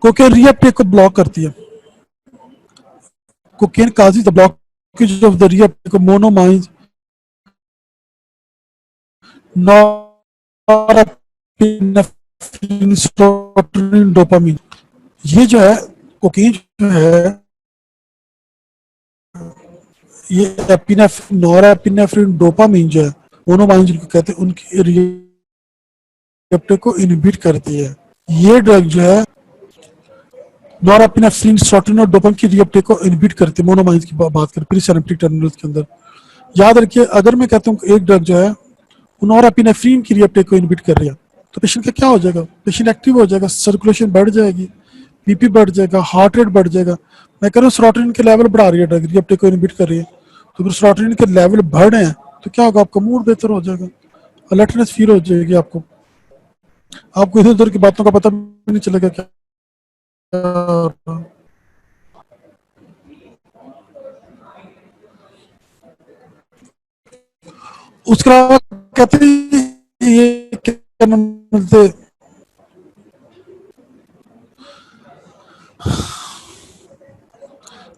कोकेन रीअपटेक को ब्लॉक करती है। Cocaine causes the blockage of the reuptake of monoamines, norepinephrine, serotonin, dopamine. ये जो है कोकेन जो है ये एपिनेफ्रिन, नॉरएपिनेफ्रिन, डोपामिन जो है मोनोमाइन जिनको कहते हैं उनकी रिसेप्टर को इनहिबिट करती है। ये ड्रग जो है नॉरएपिनेफ्रिन, सेरोटोनिन और डोपामिन की रिसेप्टर को इनहिबिट करती है। मोनोमाइन की बात करें प्रीसिनेप्टिक टर्मिनल्स के अंदर, याद रखिए अगर मैं कहता हूँ एक ड्रग जो है नॉरएपिनेफ्रिन की रिसेप्टर को इनहिबिट कर रही है तो पेशेंट का क्या हो जाएगा, पेशेंट एक्टिव हो जाएगा, सर्कुलेशन बढ़ जाएगी, बीपी बढ़ जाएगा, हार्ट रेट बढ़ जाएगा। मैं कह रहा हूँ सेरोटोनिन के लेवल बढ़ा रही है ड्रग, रिसेप्टर को इनहिबिट कर रही है, तो फिर सेरोटोनिन के लेवल बढ़ रहे हैं तो क्या होगा, आपका मूड बेहतर हो जाएगा, अलर्टनेस फील हो जाएगी आपको, आपको इधर उधर की बातों का पता भी नहीं चलेगा क्या। उसके अलावा कहते हैं ये क्या नाम बोलते,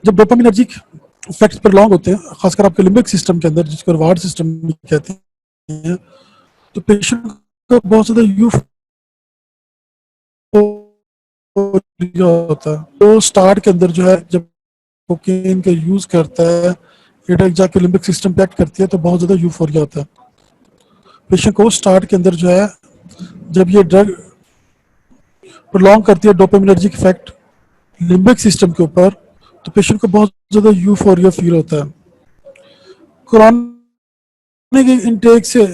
जब डोपामिनर्जिक इफेक्ट्स प्रलॉन्ग होते हैं खासकर आपके लिम्बिक सिस्टम के अंदर जिसको रिवार्ड सिस्टम कहते हैं, तो पेशेंट को बहुत ज्यादा यूफोरिया होता है। तो स्टार्ट के अंदर जो है जब कोकेन का यूज करता है ये ड्रग जाके लिम्बिक सिस्टम पे एक्ट करती है तो बहुत ज्यादा यूफोरिया होता है पेशेंट को। स्टार्ट के अंदर जो है जब ये ड्रग प्रलॉन्ग करती है डोपामिनर्जिक इफेक्ट लिम्बिक सिस्टम के ऊपर तो पेशेंट को बहुत ज्यादा यूफोरिया फील होता है। क्रोनिक इंटेक से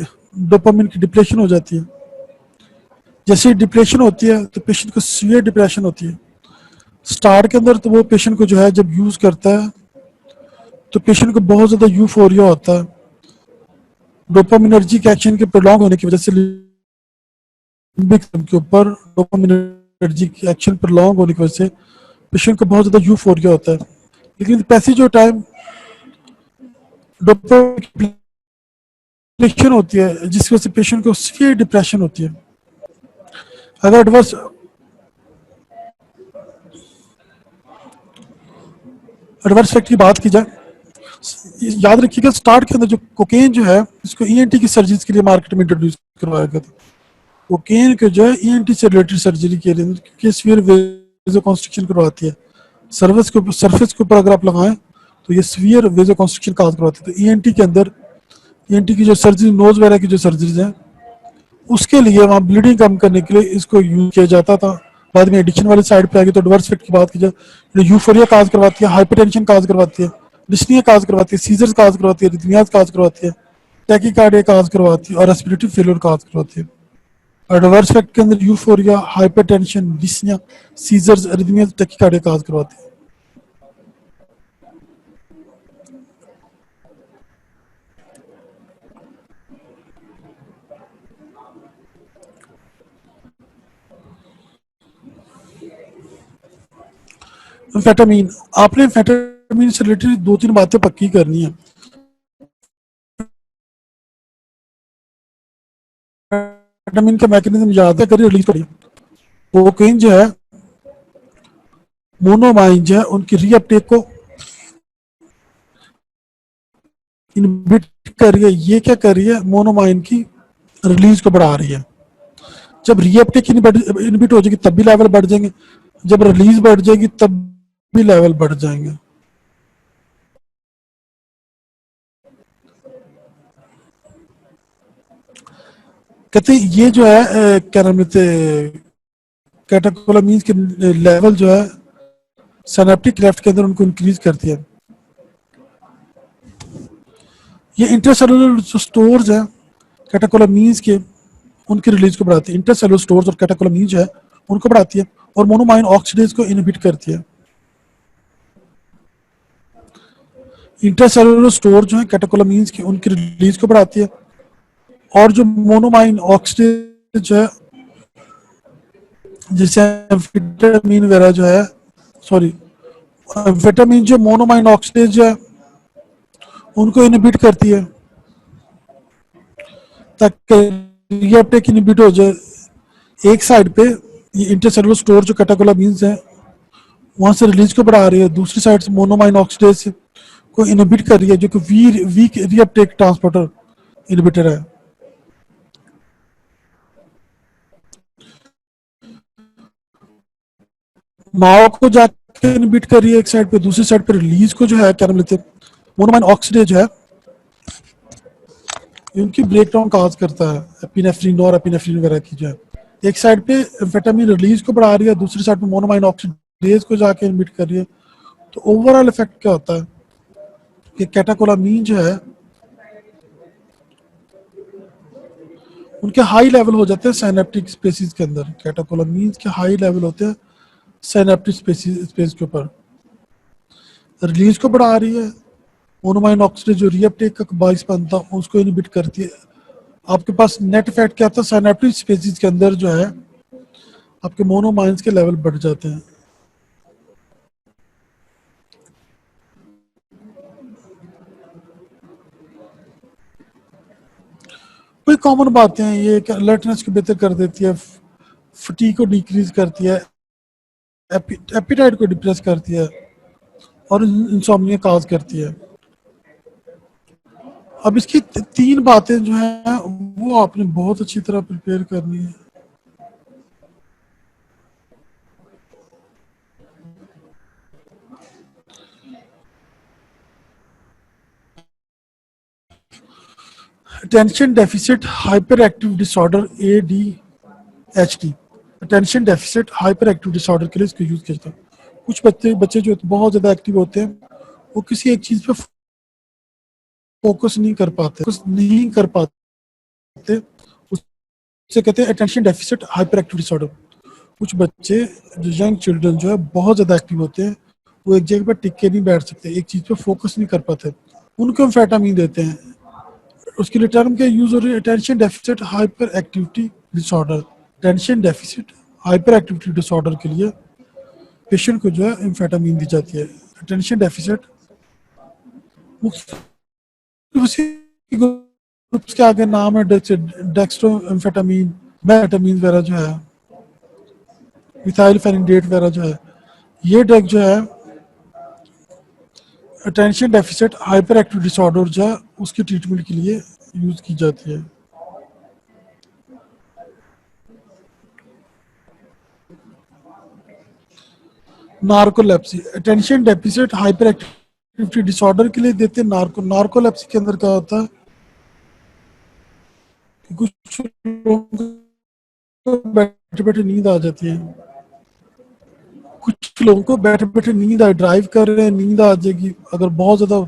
डोपामिन की डिप्रेशन हो जाती है, जैसे डिप्रेशन होती है तो पेशेंट को सीवियर डिप्रेशन होती है। स्टार्ट के अंदर तो वो पेशेंट को जो है जब यूज करता है तो पेशेंट को बहुत ज्यादा यूफोरिया होता है, डोपामिनर्जिक एक्शन के प्रोलॉन्ग होने की वजह से लिम्बिक सिस्टम के ऊपर डोपामिनर्जिक एक्शन प्रोलॉन्ग होने की वजह से पेशेंट को बहुत ज्यादा यूफोरिया होता है। लेकिन पैसेज ऑफ टाइम डोपामिन होती है जिसकी वजह से पेशेंट को सीवियर डिप्रेशन होती है। अगर एडवर्स इफेक्ट की बात की जाए, याद रखिएगा स्टार्ट के अंदर जो कोकेन जो है इसको ईएनटी की सर्जरीज के लिए मार्केट में इंट्रोड्यूस करवाया गया था। कोकेन के जो है ईएनटी से रिलेटेड सर्जरी के लिए, क्योंकि सीवियर वेजोकंस्ट्रिक्शन करवाती है, सरफेस के ऊपर अगर आप लगाएं तो ये सीवियर वेजोकंस्ट्रिक्शन काज करवाती है। तो ईएनटी के अंदर ईएनटी की जो सर्जरी, नोज वगैरह की जो सर्जरीज हैं उसके लिए वहाँ ब्लीडिंग कम करने के लिए इसको यूज किया जाता था। बाद में एडिक्शन वाली साइड पे आ गई तो एडवर्स इफेक्ट की बात की जाए यूफोरिया काज करवाती है, हाइपरटेंशन काज करवाती है, डिस्निया काज करवाती है, सीजर्स काज करवाती है, रिथमियाज काज करवाती है, टैकीकार्डिया काज करवाती है और रेस्पिरेटरी फेलियर काज करवाती है। एडवर्स इफेक्ट के अंदर euphoria, hypertension, dyspnea, seizures, arrhythmias, tachycardia cause करवाती है। एम्फेटामीन, आपने एम्फेटामीन से रिलेटेड दो तीन बातें पक्की करनी है। एम्फेटामीन का मैकेनिज्म याद है, करिए रिलीज करिए। कोकेन जो है मोनोमाइन जो है उनकी रीअपटेक को इनहिबिट कर रही है। ये क्या कर रही है, मोनोमाइन की रिलीज को बढ़ा रही है। जब रीअपटेक इनहिबिट हो जाएगी तब भी लेवल बढ़ जाएंगे, जब रिलीज बढ़ जाएगी तब भी लेवल बढ़ जाएंगे। कहते हैं ये जो है क्या नाम लेते, कैटेकोलामीन्स के लेवल जो है सिनेप्टिक क्लेफ्ट के अंदर उनको इंक्रीज करती है। ये इंटरसेलुलर जो स्टोर्स है कैटेकोलामीन्स के, उनकी रिलीज को बढ़ाती है। इंटरसेलुलर स्टोर्स और कैटेकोलामीन जो है उनको बढ़ाती है और मोनोमाइन ऑक्सीडेज को इनहिबिट करती है। इंटरसेलुलर स्टोर जो है कैटेकोलामीन्स की, उनकी रिलीज को बढ़ाती है, और जो मोनोमाइन ऑक्सीडेज जो है, जैसे विटामिन वगैरह जो है, सॉरी विटामिन जो मोनोमाइन ऑक्सीडेज जो है उनको इनहिबिट करती है ताकि रीअपटेक इनहिबिट हो जाए। एक साइड पे ये इंटरसेलुलर स्टोर जो कैटेकोलामीन्स है वहां से रिलीज को बढ़ा रही है, दूसरी साइड से मोनोमाइन ऑक्सीडेज को इनहिबिट कर रही है, जो कि वीक रीअपटेक ट्रांसपोर्टर इनहिबिटर है। माओ को जाके इनहिबिट कर रही है एक साइड पे, दूसरी साइड पे रिलीज को जो है क्या नाम लेते हैं मोनोमाइन ऑक्सीडेज है, इनकी ब्रेकडाउन काज करता है एपिनेफ्रिन और एपिनेफ्रिन वगैरह की जो है। एक साइड पे एम्फेटामिन रिलीज को बढ़ा रही है, दूसरी साइड पे मोनोमाइन ऑक्सीडेज को जाके इनहिबिट कर रही है। तो ओवरऑल इफेक्ट क्या होता है कि कैटेकोलामीन जो है उनके हाई लेवल हो जाते हैं साइनेप्टिक स्पेसिस के अंदर। कैटेकोलामीन के हाई लेवल होते हैं साइनेप्टिक स्पेस के ऊपर, रिलीज को बढ़ा रही है, मोनोमाइन ऑक्सीडेज जो रीअपटेक का बाइस बनता है उसको इनहिबिट करती है। आपके पास नेट इफेक्ट क्या था, साइनेप्टिक स्पेसिस के अंदर जो है आपके मोनोमाइंस के लेवल बढ़ जाते हैं। कोई कॉमन बातें हैं ये कि अलर्टनेस को बेहतर कर देती है, फटीग को डिक्रीज करती है, एपिटाइट को डिप्रेस करती है और इंसोम्निया काज करती है। अब इसकी तीन बातें जो हैं वो आपने बहुत अच्छी तरह प्रिपेयर करनी है। Attention deficit hyper active disorder ADHD, attention deficit hyper active disorder के लिए इसको यूज किया जाता है। कुछ बच्चे जो बहुत ज्यादा एक्टिव होते हैं वो किसी एक चीज पे फोकस नहीं कर पाते, उससे कहते हैं attention deficit hyper active disorder. कुछ बच्चे जो यंग चिल्ड्रन जो है बहुत ज्यादा एक्टिव होते हैं, वो एक जगह पर टिक के नहीं बैठ सकते, एक चीज पे फोकस नहीं कर पाते, उनको हम एम्फेटामिन देते हैं। उसके लिए टर्म क्या यूज हो रही है, attention deficit hyper activity disorder. Attention deficit hyper activity disorder के लिए पेशेंट को जो है एम्फेटामिन दी जाती है। अटेंशन डेफिसिट उसी ग्रुप्स के आगे नाम है डेक्स्ट्रो एम्फेटामिन, मेटामिन वगैरह जो है, मिथाइल फेनिडेट वगैरह जो है, ये ड्रग जो है attention deficit hyper active disorder जो है उसकी ट्रीटमेंट के लिए यूज की जाती है। Narcolepsy, attention deficit hyper activity disorder के लिए देते हैं नार्कोलेप्सी के अंदर क्या होता है कि कुछ लोगों को बैठे बैठे नींद आ जाती है, कुछ लोगों को बैठे बैठे नींद आ, ड्राइव कर रहे हैं नींद आ जाएगी, अगर बहुत ज्यादा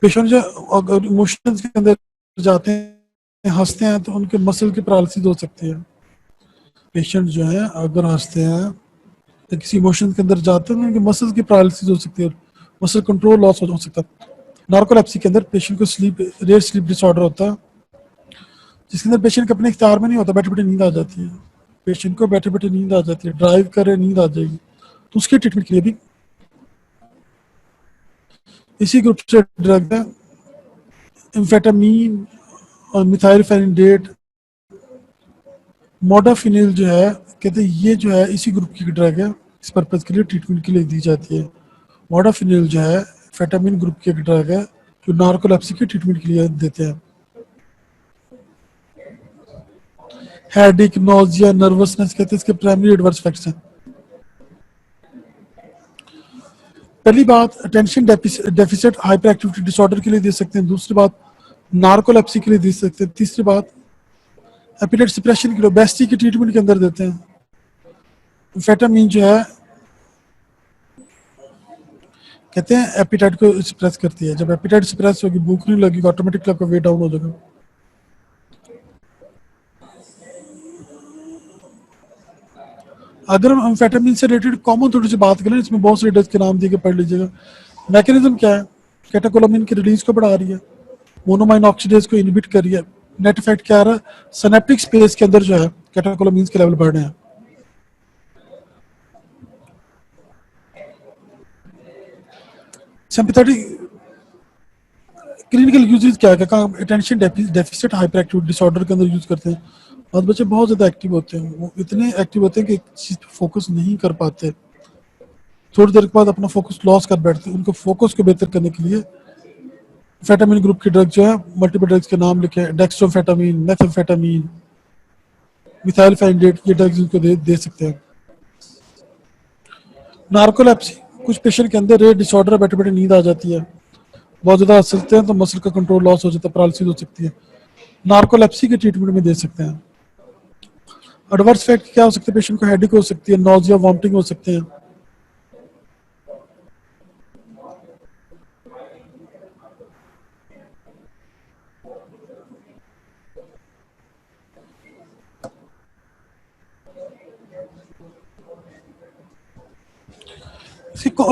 पेशेंट जो अगर इमोशंस के अंदर जाते हैं हंसते हैं तो उनके मसल की पैरालिसिस हो सकती है। पेशेंट जो है अगर हंसते हैं या किसी इमोशन के अंदर जाते हैं उनके मसल की पैरालिसिस हो सकती है, मसल कंट्रोल लॉस हो सकता है। नार्कोलेप्सी के अंदर पेशेंट को रेयर स्लीप डिसऑर्डर होता है, जिसके अंदर पेशेंट के अपने इख्तियार में नहीं होता, बैठे बैठे नींद आ जाती है, पेशेंट को बैठे बैठे नींद आ जाती है, ड्राइव कर रहे नींद आ जाएगी, तो उसके ट्रीटमेंट के लिए भी इसी ग्रुप से ड्रग है एम्फेटामिन और मिथाइल फेनिडेट, मोडाफिनिल जो है कहते हैं ये जो है इसी ग्रुप की ड्रग है, इस पर्पज के लिए ट्रीटमेंट के लिए दी जाती है। मोडाफिनिल जो है फेटामिन ग्रुप की एक ड्रग है जो नार्कोलेप्सी के ट्रीटमेंट के लिए देते हैं। हेडेक, नोजिया, नर्वसनेस कहते हैं इसके प्राइमरी एडवर्स इफेक्ट्स हैं। पहली बात attention deficit hyper activity disorder के लिए दे सकते हैं। दूसरी बात नार्कोलेप्सी के लिए दे सकते हैं। तीसरी बात, एपिटाइट सप्रेशन के लिए ओबेसिटी के ट्रीटमेंट के अंदर देते हैं। एम्फेटामिन जो है कहते हैं एपिटाइट को सप्रेस करती है। जब एपिटाइट सप्रेस होगी, भूख नहीं लगेगी, ऑटोमेटिकली आपका वेट डाउन हो जाएगा। अगर हम एम्फेटामिन से रिलेटेड कॉमन थोड़ी सी बात करें, इसमें बहुत सारे ड्रग्स के नाम दिए, पढ़ लीजिएगा। मैकेनिज्म क्या है? कैटेकोलामिन की रिलीज को बढ़ा रही है, मोनोमाइन ऑक्सीडेज को इनहिबिट कर रही है। नेट इफेक्ट क्या आ रहा है? सिनेप्टिक स्पेस के अंदर जो है कैटेकोलामिन के लेवल बढ़ रहे हैं। सिंपैथेटिक क्लिनिकल यूजेस क्या है? कहाँ attention deficit hyper active disorder के अंदर यूज करते हैं। और बच्चे बहुत ज़्यादा एक्टिव होते हैं, वो इतने एक्टिव होते हैं कि एक चीज़ पे फोकस नहीं कर पाते, थोड़ी देर के बाद अपना फोकस लॉस कर बैठते हैं। उनको फोकस को बेहतर करने के लिए फेटामिन ग्रुप के ड्रग जो है, मल्टीपल ड्रग्स के नाम लिखे हैं, डेक्स्ट्रोफेटामिन, मेथाम्फेटामिन, मिथाइलफेनिडेट, ये ड्रग्स उनको दे सकते हैं। नार्कोलेप्सी, कुछ पेशेंट के अंदर रेयर डिसऑर्डर, बैठे बैठे नींद आ जाती है, बहुत ज़्यादा हंसते हैं तो मसल का कंट्रोल लॉस हो जाता है, पैरालिसिस हो सकती है। नार्कोलेप्सी के ट्रीटमेंट में दे सकते हैं। एडवर्स इफेक्ट क्या हो सकते हैं? पेशेंट को हेडेक हो सकती है, नोजिया, वॉमिटिंग हो सकते हैं।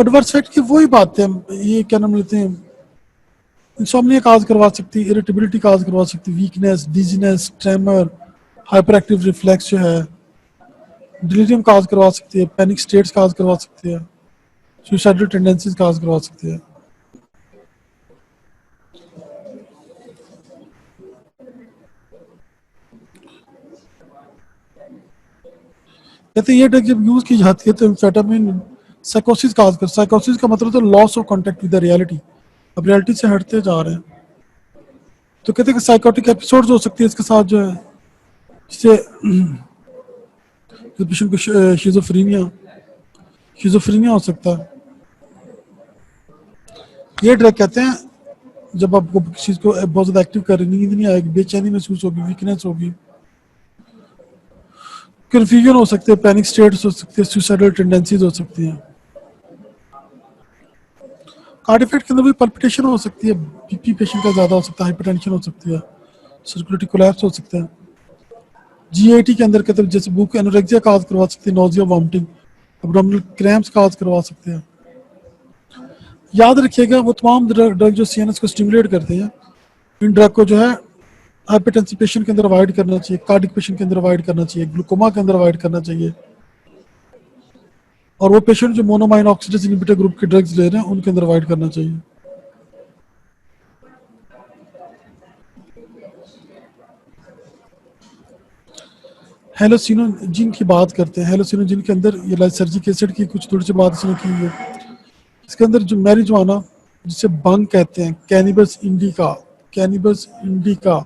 एडवर्स इफेक्ट की वही बात है, ये क्या नाम लेते हैं, इंसोम्निया काज करवा सकती है, इरिटेबिलिटी काज करवा सकती है, weakness, dizziness, tremor, hyper active reflex जो है, डिलीरियम काज करवा सकती है, पैनिक स्टेट्स काज करवा सकती है, सुसाइडल टेंडेंसीज काज करवा सकती है। कहते हैं ये ड्रग जब यूज की जाती है तो एम्फेटामिन साइकोसिस काज कर, साइकोसिस का मतलब तो loss of contact with the reality, अब रियलिटी से हटते जा रहे हैं। तो कहते हैं कि साइकोटिक एपिसोड्स हो सकती है इसके साथ जो है, जिससे पेशेंट को शिजोफ्रीनिया शिजोफ्रीनिया हो सकता है। ये ड्रग कहते हैं जब आपको किसी चीज को बहुत ज्यादा एक्टिव कर रही, नींद नहीं आएगी, बेचैनी महसूस होगी, वीकनेस होगी, कंफ्यूजन हो सकते हैं, पैनिक स्टेट्स हो सकते हैं, सुसाइडल टेंडेंसीज हो सकती हैं। कार्ड इफेक्ट के अंदर भी पल्पिटेशन हो सकती है, बीपी पेशेंट का ज्यादा हो सकता है, हाइपरटेंशन हो सकती है, सर्कुलेटरी कोलैप्स हो सकता है। जीआईटी के अंदर कहते हैं जैसे भूख, एनोरेक्सिया काज करवा सकती है, नोजिया, वॉमिटिंग, एब्डोमिनल क्रैम्प्स काज करवा सकते हैं। याद रखिएगा वो तमाम ड्रग जो सीएनएस को स्टिमुलेट करते हैं, इन ड्रग को जो है हाइपरटेंसिव पेशेंट के अंदर अवॉइड करना चाहिए, कार्डिक पेशेंट के अंदर अवॉइड करना चाहिए, ग्लूकोमा के अंदर अवॉइड करना चाहिए। और वो पेशेंट जो मोनोमाइन ऑक्सीडेज इनहिबिटर ग्रुप के ड्रग्स ले रहे हैं उनके अंदर अवॉइड करना चाहिए। हेलोसिनोजिन की बात करते हैं। हेलोसिनोजिन के अंदर ये लाइसर्जिक एसिड की कुछ थोड़ी सी बात इसने की है। इसके अंदर जो मैरिजुआना, जिसे बंग कहते हैं, कैनिबस इंडिका, कैनिबस इंडिका,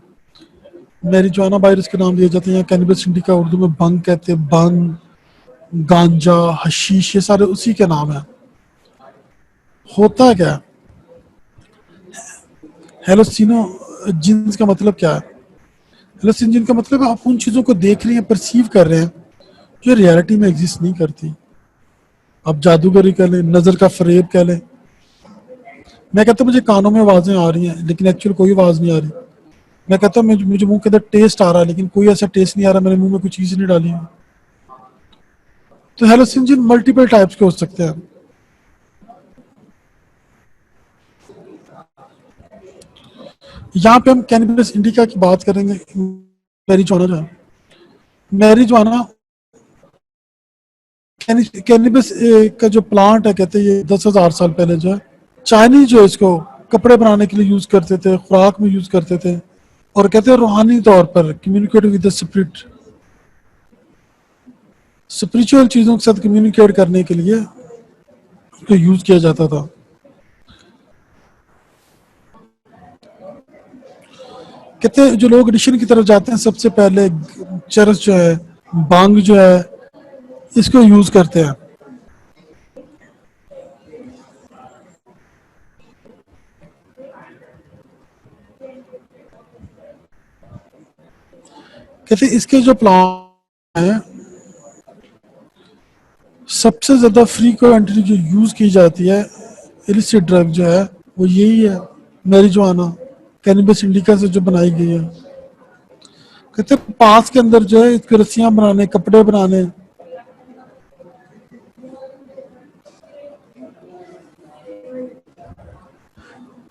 मैरिजुआना वायरस के नाम दिए जाते हैं, या कैनिबस इंडिका उर्दू में बंग कहते हैं। बंग, गांजा, हशीश, ये सारे उसी के नाम है। होता क्या है? हेलोसिनोजिन का मतलब क्या है? हेलोसिनोजिन का मतलब है आप उन चीज़ों को देख रहे हैं, परसीव कर रहे हैं जो रियलिटी में एग्जिस्ट नहीं करती। आप जादूगरी कह लें, नज़र का फरेब कह लें। मैं कहता हूँ मुझे कानों में आवाज़ें आ रही हैं लेकिन एक्चुअल कोई आवाज़ नहीं आ रही। मैं कहता हूँ मुझे मुंह के अंदर टेस्ट आ रहा है लेकिन कोई ऐसा टेस्ट नहीं आ रहा, मैंने मुंह में कोई चीज़ नहीं डाली है। तो हेलोसिनोजिन मल्टीपल टाइप्स के हो सकते हैं। यहाँ पे हम कैनबिस इंडिका की बात करेंगे। मैरिजुआना जो है, मैरिजुआना कैनबिस का जो प्लांट है, कहते हैं ये 10,000 साल पहले जो है चाइनीज जो इसको कपड़े बनाने के लिए यूज करते थे, खुराक में यूज करते थे, और कहते हैं रूहानी तौर पर communicate with the spirit, spiritual चीजों के साथ कम्युनिकेट करने के लिए इसको यूज किया जाता था। कहते हैं जो लोग एडिशन की तरफ जाते हैं सबसे पहले चरस जो है, बांग जो है, इसको यूज करते हैं। कहते हैं इसके जो प्लांट हैं सबसे ज्यादा फ्रीक्वेंटली जो यूज की जाती है इलिसिट ड्रग जो है वो यही है, मैरिजुआना, कैनबिस इंडिका से जो बनाई गई है। कहते हैं पास के अंदर जो है इसकी रस्सियां बनाने, कपड़े बनाने,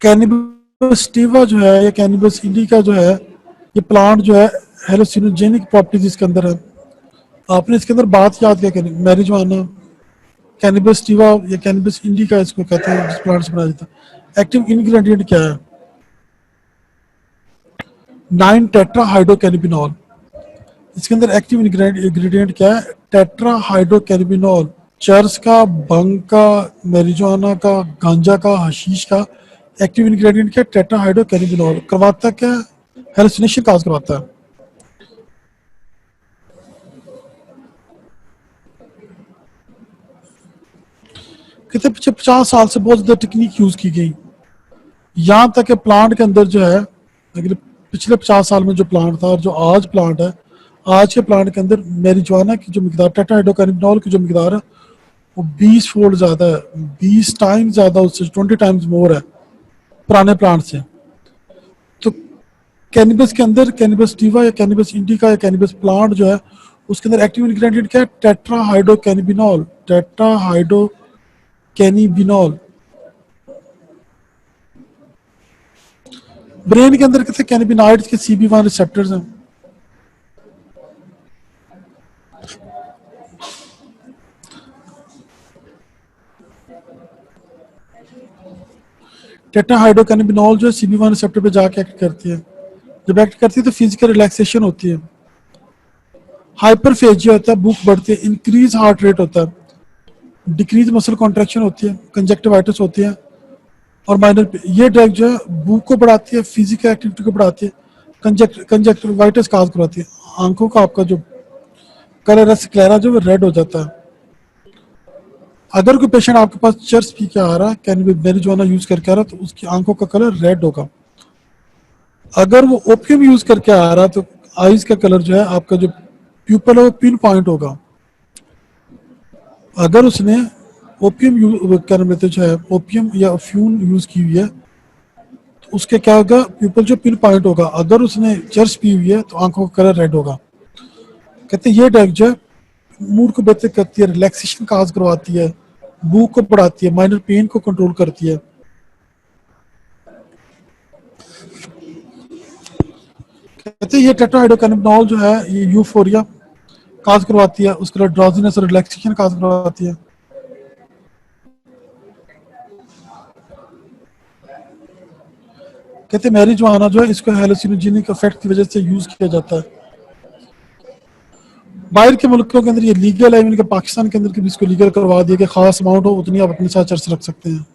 कैनिबस स्टीवा जो है या कैनिबस इंडिका जो है, ये प्लांट जो है हेलोसिनोजेनिक प्रॉपर्टीज इसके अंदर है। आपने इसके अंदर बात याद क्या करी, मैरिजुआना, कैनिबस स्टीवा या कैनिबस इंडिका इसको कहते हैं जिस प्लांट से बनाया जाता है। एक्टिव इंग्रेडिएंट क्या है, 9 टेट्रा हाइड्रोकैनिबिनॉल। इसके अंदर एक्टिव इंग्रेडिएंट क्या है, टेट्रा हाइड्रोकैनिबिनॉल। चर्स का, बंग का, मैरिजुआना का, गांजा का, हशीश का एक्टिव इंग्रेडिएंट क्या, टेट्रा हाइड्रोकैनिबिनॉल। करवाता क्या, हेलुसिनेशन काज करवाता है। कितने पिछले 50 साल से बहुत ज्यादा टेक्निक यूज की गई, यहाँ तक कि प्लांट के अंदर जो है अगले पिछले 50 साल में जो प्लांट था और जो आज प्लांट है, आज के प्लांट के अंदर मैरिजुआना की जो मिकदार, टेट्रा हाइड्रोकैनिबिनॉल की जो मिकदार है वो 20 फोल्ड ज्यादा है, 20 टाइम्स ज्यादा, उससे 20 टाइम्स मोर है पुराने प्लांट से। तो कैनिबस के अंदर कैनिबस टीवा या कैनिबस इंडिका या कैनिबस प्लांट जो है उसके अंदर एक्टिव इंग्रेडिएंट क्या है, टेट्रा हाइड्रोकैनिबिनॉल, टेट्रा हाइड्रोकैनिबिनॉल। ब्रेन के अंदर कितने कैनिबिनॉइड्स के CB1 रिसेप्टर्स हैं। टेट्रा हाइड्रोकैनिबिनॉल जो है CB1 रिसेप्टर पे जाके एक्ट करती है। जब एक्ट करती है तो फिजिकल रिलैक्सेशन होती है, हाइपरफेजिया होता है, भूख बढ़ती है, इंक्रीज हार्ट रेट होता है, डिक्रीज मसल कॉन्ट्रैक्शन होती है, कंजक्टिवाइटिस होती है और माइनर। ये ड्रग जो है भूख को बढ़ाती है, फिजिकल एक्टिविटी को बढ़ाती है, कंजक्टिवाइटिस काज करवाती है, आंखों का आपका जो कलर है स्क्लेरा जो वो रेड हो जाता है। अगर कोई पेशेंट आपके पास चर्स पी के आ रहा है, कैनबिस मैरिजुआना यूज करके आ रहा है, तो उसकी आंखों का कलर रेड होगा। अगर वो ओपियम यूज करके आ रहा है तो आईज का कलर जो है आपका जो प्यूपल है वो पिन पॉइंट होगा। अगर उसने ओपियम क्या नाम लेते जो है ओपियम या अफ्यून यूज की हुई है तो उसके क्या होगा, प्यूपल जो पिन पॉइंट होगा। अगर उसने चर्च पी हुई है तो आंखों का कलर रेड होगा। कहते हैं ये ड्रग जो है मूड को बेहतर करती है, रिलैक्सेशन काज करवाती है, भूख को बढ़ाती है, माइनर पेन को कंट्रोल करती है। कहते हैं ये टेट्राहाइड्रोकैनिबिनॉल जो है ये यूफोरिया काज करवाती है, उसके बाद ड्राउजीनेस और रिलैक्सेशन काज करवाती है। कहते हैं मैरिजुआना जो है इसको हेलुसिनोजेनिक इफेक्ट की वजह से यूज किया जाता है। बाहर के मुल्कों के अंदर ये लीगल है, इनके पाकिस्तान के अंदर भी इसको लीगल करवा दिया कि खास अमाउंट हो उतनी आप अपने साथ चर्च रख सकते हैं।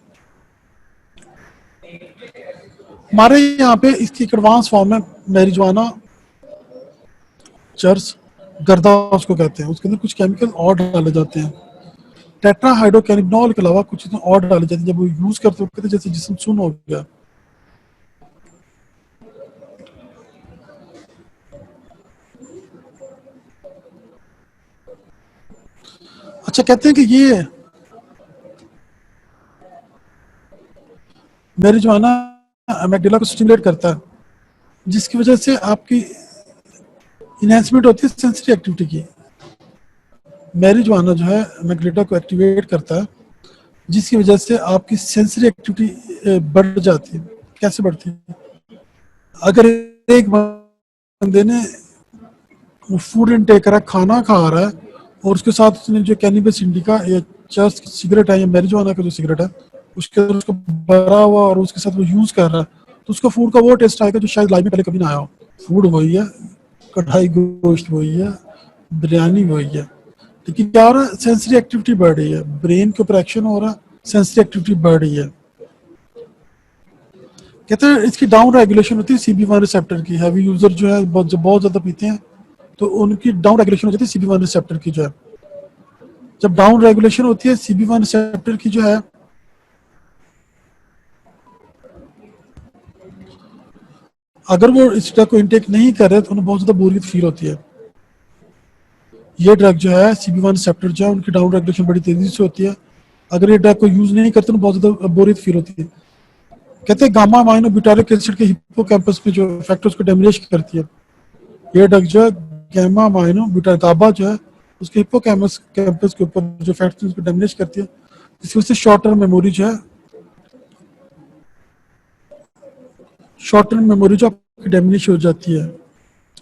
हमारे यहाँ पे इसकी एक एडवांस फॉर्म है मैरिजुआना चर्च, गर्दा उसको कहते हैं। उसके अंदर कुछ केमिकल और डाले जाते हैं, टेट्रा हाइड्रोकैनिबिनॉल के अलावा कुछ चीजें और डाली जाती है। जब वो यूज करते हो जैसे जिस्म सुन हो गया। अच्छा, कहते हैं कि ये मैरिजुआना अमेगडाला को स्टिमुलेट करता है, जिसकी वजह से आपकी इनहेंसमेंट होती है सेंसरी एक्टिविटी की। मैरिजुआना जो है अमेगडाला को एक्टिवेट करता है, जिसकी वजह से आपकी सेंसरी एक्टिविटी बढ़ जाती है। कैसे बढ़ती है, अगर एक बंदे ने फूड इनटेक करा, खाना खा रहा है और उसके साथ उसने जो कैनिबस इंडिका या चर्च की सिगरेट है या मैरिजुआना का जो सिगरेट है उसके अंदर उसको भरा हुआ और उसके साथ वो यूज कर रहा है, तो उसका फूड का वो टेस्ट आएगा जो शायद लाइफ में पहले कभी ना आया हो। फूड वही है, कढ़ाई गोश्त वही है, बिरयानी वही है, लेकिन क्या हो रहा है, सेंसरी एक्टिविटी बढ़ रही है, ब्रेन के ऊपर एक्शन हो रहा है, सेंसरी एक्टिविटी बढ़ रही है। कहते हैं इसकी डाउन रेगुलेशन होती है CB1 रिसेप्टर की। हैवी यूजर जो है बहुत ज्यादा पीते हैं तो उनकी डाउन रेगुलेशन हो जाती है CB1 रिसेप्टर की जो है। जब डाउन रेगुलेशन होती है CB1 रिसेप्टर की जो है अगर वो इस ड्रग को इनटेक नहीं कर रहे तो उन्हें बहुत ज़्यादा बोरियत फील होती है। ये ड्रग जो है CB1 रिसेप्टर जो है उनकी डाउन रेगुलेशन बड़ी तेजी से होती है। अगर ये ड्रग को यूज नहीं करते तो बहुत ज़्यादा बोरियत फील होती है। कहते हैं गामा अमाइनो ब्यूटारिक एसिड के हिप्पोकैम्पस में जो इफेक्ट है उसको डैमेज करती है। ये ड्रग जो है गामा अमाइनो ब्यूटारिक गाबा जो है उसके हिप्पोकैम्पस कैंपस के ऊपर जो इफेक्ट है उसको डैमेज करती है, जिसकी वजह से शॉर्ट टर्म मेमोरी जो है आपकी डैमेज हो जाती है।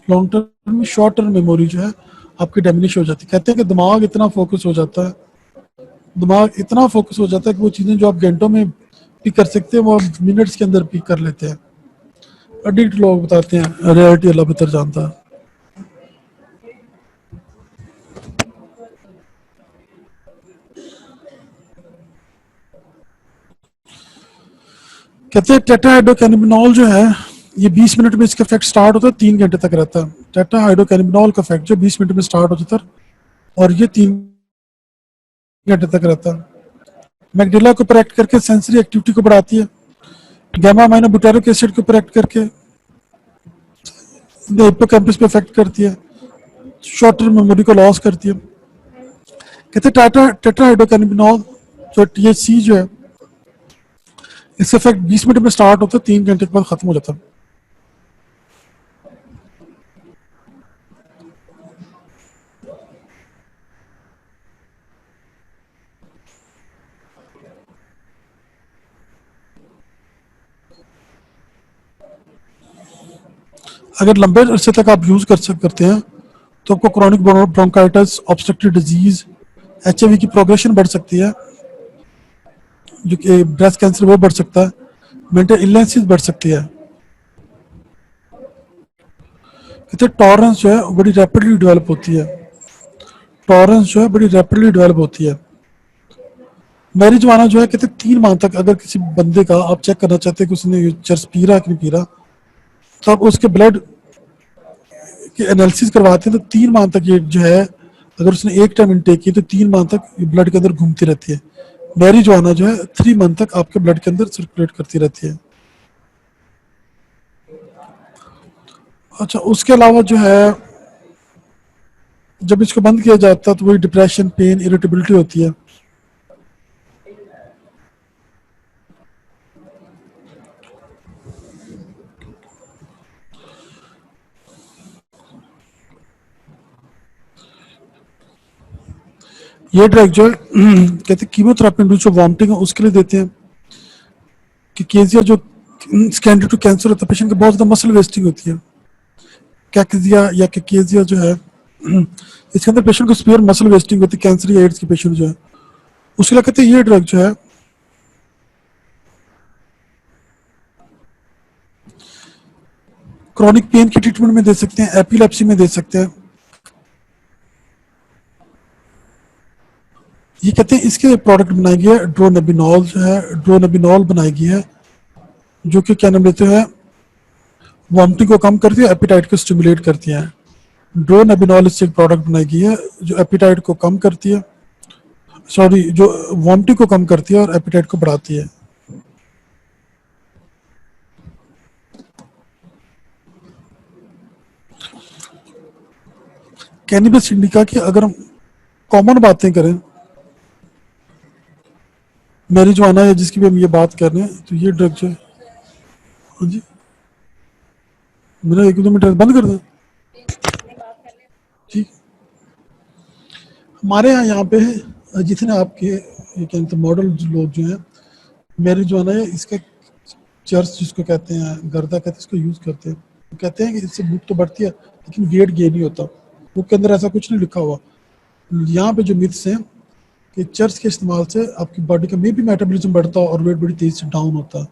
लॉन्ग टर्म में शॉर्ट टर्म मेमोरी जो है आपकी डैमेज हो जाती है। कहते हैं कि दिमाग इतना फोकस हो जाता है, कि वो चीज़ें जो आप घंटों में पिक कर सकते हैं वो आप मिनट्स के अंदर पिक कर लेते हैं। एडिक्ट लोग बताते हैं, रियलिटी अल्लाह बेहतर जानता है। कहते हैं टेट्राहाइड्रोकैनिबिनॉल जो है ये 20 मिनट में इसका इफेक्ट स्टार्ट होता है, 3 घंटे तक रहता है। टेट्राहाइड्रोकैनिबिनॉल का इफेक्ट जो 20 मिनट में स्टार्ट होता है और ये 3 घंटे तक रहता है। मैगडेला को प्रोटेक्ट करके सेंसरी एक्टिविटी को बढ़ाती है। गामा अमाइनो ब्यूटारिक एसिड को प्रोटेक्ट करके हिप्पोकैम्पस पे इफेक्ट करती है, शॉर्ट टर्म मेमोरी को लॉस करती है। कहते हैं टेट्राहाइड्रोकैनिबिनॉल जो THC जो है इसका इफेक्ट 20 मिनट में स्टार्ट होता है, 3 घंटे के बाद खत्म हो जाता है। अगर लंबे अरसे तक आप यूज करते हैं तो आपको chronic bronchitis, obstructive disease, HIV की प्रोग्रेशन बढ़ सकती है, जो कि ब्रेस्ट कैंसर वो बढ़ सकता है, मेंटल इलनेसेस बढ़ सकती है। कहते हैं टॉलरेंस जो है बड़ी रैपिडली डेवलप होती है। मैरिजुआना जो है कहते हैं 3 माह तक अगर किसी बंदे का आप चेक करना चाहते हैं कि उसने चर्स पी रहा है कि नहीं पी रहा, तो आप उसके ब्लड की एनालिसिस करवाते हैं तो 3 माह तक ये जो है अगर उसने एक टाइम इनटेक की तो 3 माह तक ब्लड के अंदर घूमती रहती है। मैरिजुआना जो है 3 मंथ तक आपके ब्लड के अंदर सर्कुलेट करती रहती है। अच्छा, उसके अलावा जो है जब इसको बंद किया जाता है तो वही डिप्रेशन, पेन, इरिटेबिलिटी होती है। ये ड्रग जो है कहते हैं कीमोथेरेपी इंड्यूस जो वॉमिटिंग है उसके लिए देते हैं। कि केजिया जो स्कैंडर टू कैंसर होता है पेशेंट का बहुत ज़्यादा मसल वेस्टिंग होती है। कैकेजिया या केकेजिया जो है इसके अंदर पेशेंट को स्पीयर मसल वेस्टिंग होती है, कैंसर या एड्स के पेशेंट जो है उसके लिए कहते हैं ये ड्रग जो है क्रॉनिक पेन की ट्रीटमेंट में दे सकते हैं, एपिलेप्सी में दे सकते हैं। ये कहते हैं इसके प्रोडक्ट बनाई गई है ड्रोनेबिनॉल जो है, ड्रोनेबिनॉल बनाई गई है जो कि क्या नाम लेते हैं वॉमिटिंग को कम करती है, एपिटाइट को स्टिमुलेट करती है। ड्रोनेबिनॉल इससे एक प्रोडक्ट बनाई गई है जो एपिटाइट को कम करती है, सॉरी जो वॉमिटिंग को कम करती है और एपिटाइट को बढ़ाती है। कैनबिस इंडिका की अगर हम कॉमन बातें करें, मैरिजुआना है जिसकी भी हम ये बात कर रहे हैं, तो ये ड्रग जो है, हाँ जी मेरा 1-2 मिनट बंद कर दें ठीक। हमारे यहाँ पे जितने आपके ये क्या कहते हैं मॉडल लोग जो हैं मैरिजुआना है इसका चर्च जिसको कहते हैं, गर्दा कहते हैं, इसको यूज करते हैं। तो कहते हैं कि इससे भूख तो बढ़ती है लेकिन वेट गेन नहीं होता। बुक के अंदर ऐसा कुछ नहीं लिखा हुआ। यहाँ पे जो मिथ्स हैं कि चर्च के इस्तेमाल से आपकी बॉडी का मे भी मेटाबॉलिज्म बढ़ता है और वेट बड़ी तेजी से डाउन होता है।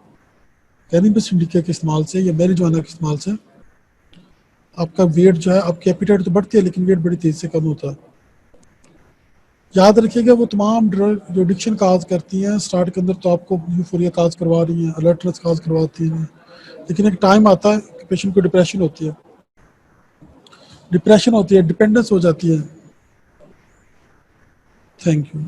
कैनबिस इंडिका के इस्तेमाल से या मैरिजुआना के इस्तेमाल से आपका वेट जो है, आपकी एपिटाइट तो बढ़ती है लेकिन वेट बड़ी तेजी से कम होता है। याद रखिएगा वो तमाम ड्रग जो एडिक्शन काज करती हैं स्टार्ट के अंदर तो आपको यूफोरिया काज करवा रही हैं, अलर्टनेस काज करवाती हैं, लेकिन एक टाइम आता है कि पेशेंट को डिप्रेशन होती है, डिपेंडेंस हो जाती है। Thank you.